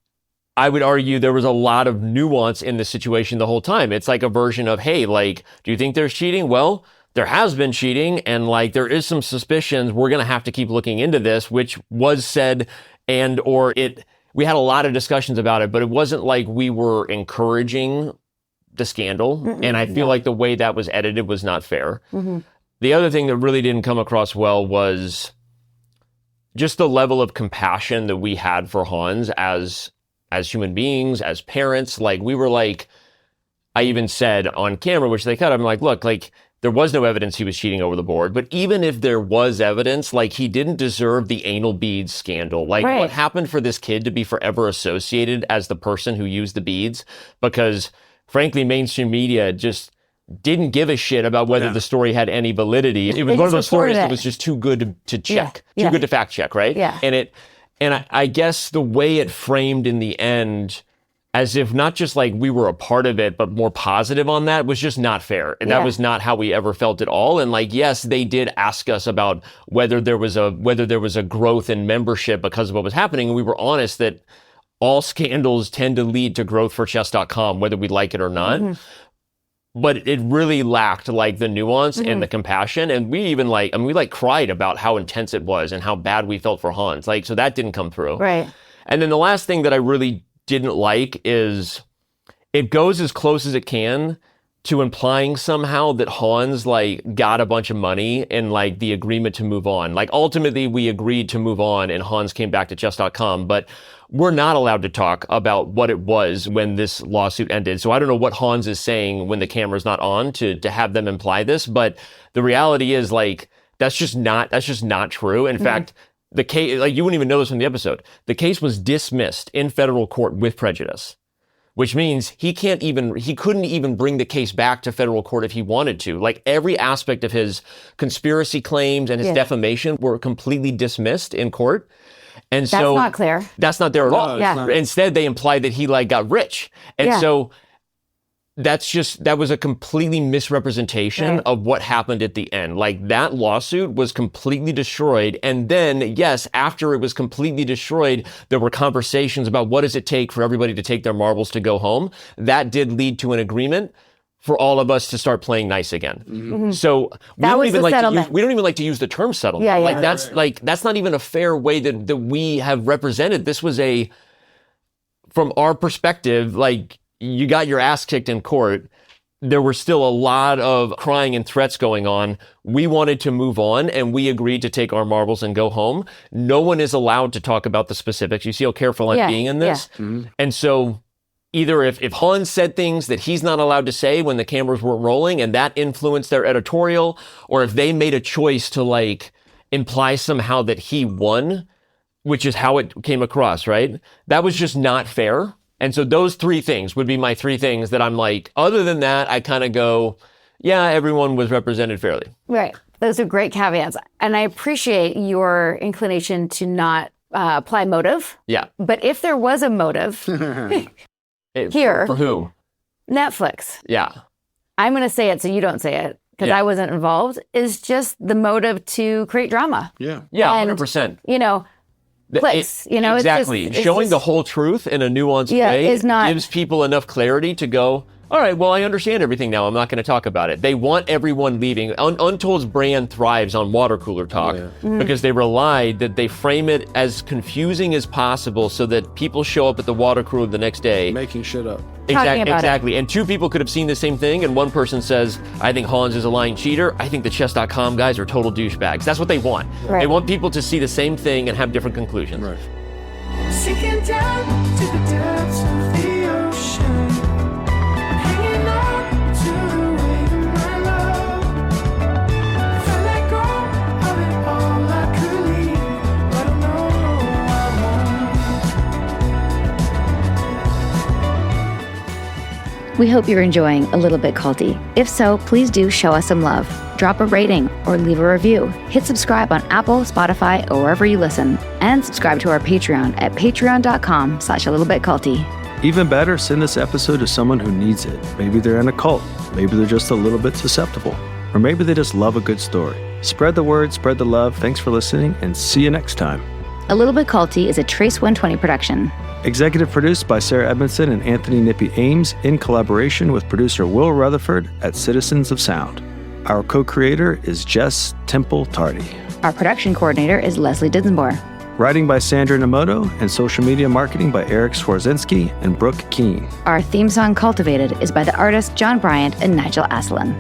I would argue there was a lot of nuance in the situation the whole time. It's like a version of, hey, like, do you think there's cheating? Well, there has been cheating, and like there is some suspicions. We're going to have to keep looking into this, which was said, and or it. We had a lot of discussions about it, but it wasn't like we were encouraging the scandal. And I feel like the way that was edited was not fair. The other thing that really didn't come across well was just the level of compassion that we had for Hans as human beings, as parents. Like, we were like, I even said on camera, which they cut, I'm like, look, like, there was no evidence he was cheating over the board, but even if there was evidence, like, he didn't deserve the anal beads scandal. Like, what happened for this kid to be forever associated as the person who used the beads? Because frankly, mainstream media just didn't give a shit about whether the story had any validity. It was one of those stories that was just too good to check, too good to fact check, right? Yeah. And I guess the way it framed in the end, as if not just like we were a part of it, but more positive on that, was just not fair. And that was not how we ever felt at all. And like, yes, they did ask us about whether there was a growth in membership because of what was happening. And we were honest that all scandals tend to lead to growth for chess.com, whether we like it or not. But it really lacked like the nuance and the compassion. And we even we cried about how intense it was and how bad we felt for Hans. Like, so that didn't come through. Right. And then the last thing that I really didn't like is it goes as close as it can to implying somehow that Hans like got a bunch of money and like the agreement to move on. Like, ultimately we agreed to move on and Hans came back to chess.com, but we're not allowed to talk about what it was when this lawsuit ended. So I don't know what Hans is saying when the camera's not on to have them imply this, but the reality is like, that's just not true. In fact, the case, like, you wouldn't even know this from the episode. The case was dismissed in federal court with prejudice, which means he couldn't even bring the case back to federal court if he wanted to. Like, every aspect of his conspiracy claims and his defamation were completely dismissed in court. And so that's not clear. That's not there at all. Instead, they implied that he like got rich. And so that was a completely misrepresentation of what happened at the end. Like, that lawsuit was completely destroyed. And then, yes, after it was completely destroyed, there were conversations about what does it take for everybody to take their marbles to go home. That did lead to an agreement for all of us to start playing nice again. So we don't even like to use the term settlement. Like, that's not even a fair way that we have represented. This was from our perspective, like, you got your ass kicked in court. There were still a lot of crying and threats going on. We wanted to move on and we agreed to take our marbles and go home. No one is allowed to talk about the specifics. You see how careful I'm being in this? And so either if Hans said things that he's not allowed to say when the cameras weren't rolling and that influenced their editorial, or if they made a choice to like imply somehow that he won, which is how it came across, right? That was just not fair. And so those three things would be my three things that I'm like, other than that, I kind of go, yeah, everyone was represented fairly. Right. Those are great caveats. And I appreciate your inclination to not apply motive. Yeah. But if there was a motive here. For who? Netflix. Yeah. I'm going to say it so you don't say it because I wasn't involved, is just the motive to create drama. Yeah. Yeah, 100%. You know, clicks, exactly. It's Showing just, the whole truth in a nuanced way gives people enough clarity to go, all right, well, I understand everything now. I'm not going to talk about it. They want everyone leaving. Untold's brand thrives on water cooler talk because they relied that they frame it as confusing as possible so that people show up at the water cooler the next day. Making shit up. Exactly. And two people could have seen the same thing, and one person says, I think Hans is a lying cheater. I think the chess.com guys are total douchebags. That's what they want. Right. They want people to see the same thing and have different conclusions. Right. Sinking down to the depths of the ocean, hanging on to the wave of my love. If I let go of it all, I could leave, but I know I won't. We hope you're enjoying A Little Bit Culty. If so, please do show us some love. Drop a rating or leave a review. Hit subscribe on Apple, Spotify, or wherever you listen. And subscribe to our Patreon at patreon.com/alittlebitculty. Even better, send this episode to someone who needs it. Maybe they're in a cult. Maybe they're just a little bit susceptible. Or maybe they just love a good story. Spread the word, spread the love. Thanks for listening, and see you next time. A Little Bit Culty is a Trace 120 production. Executive produced by Sarah Edmondson and Anthony Nippy Ames in collaboration with producer Will Rutherford at Citizens of Sound. Our co-creator is Jess Temple Tardy. Our production coordinator is Leslie Dinsmore. Writing by Sandra Namoto and social media marketing by Eric Swarzinski and Brooke Keene. Our theme song, Cultivated, is by the artists John Bryant and Nigel Aslan.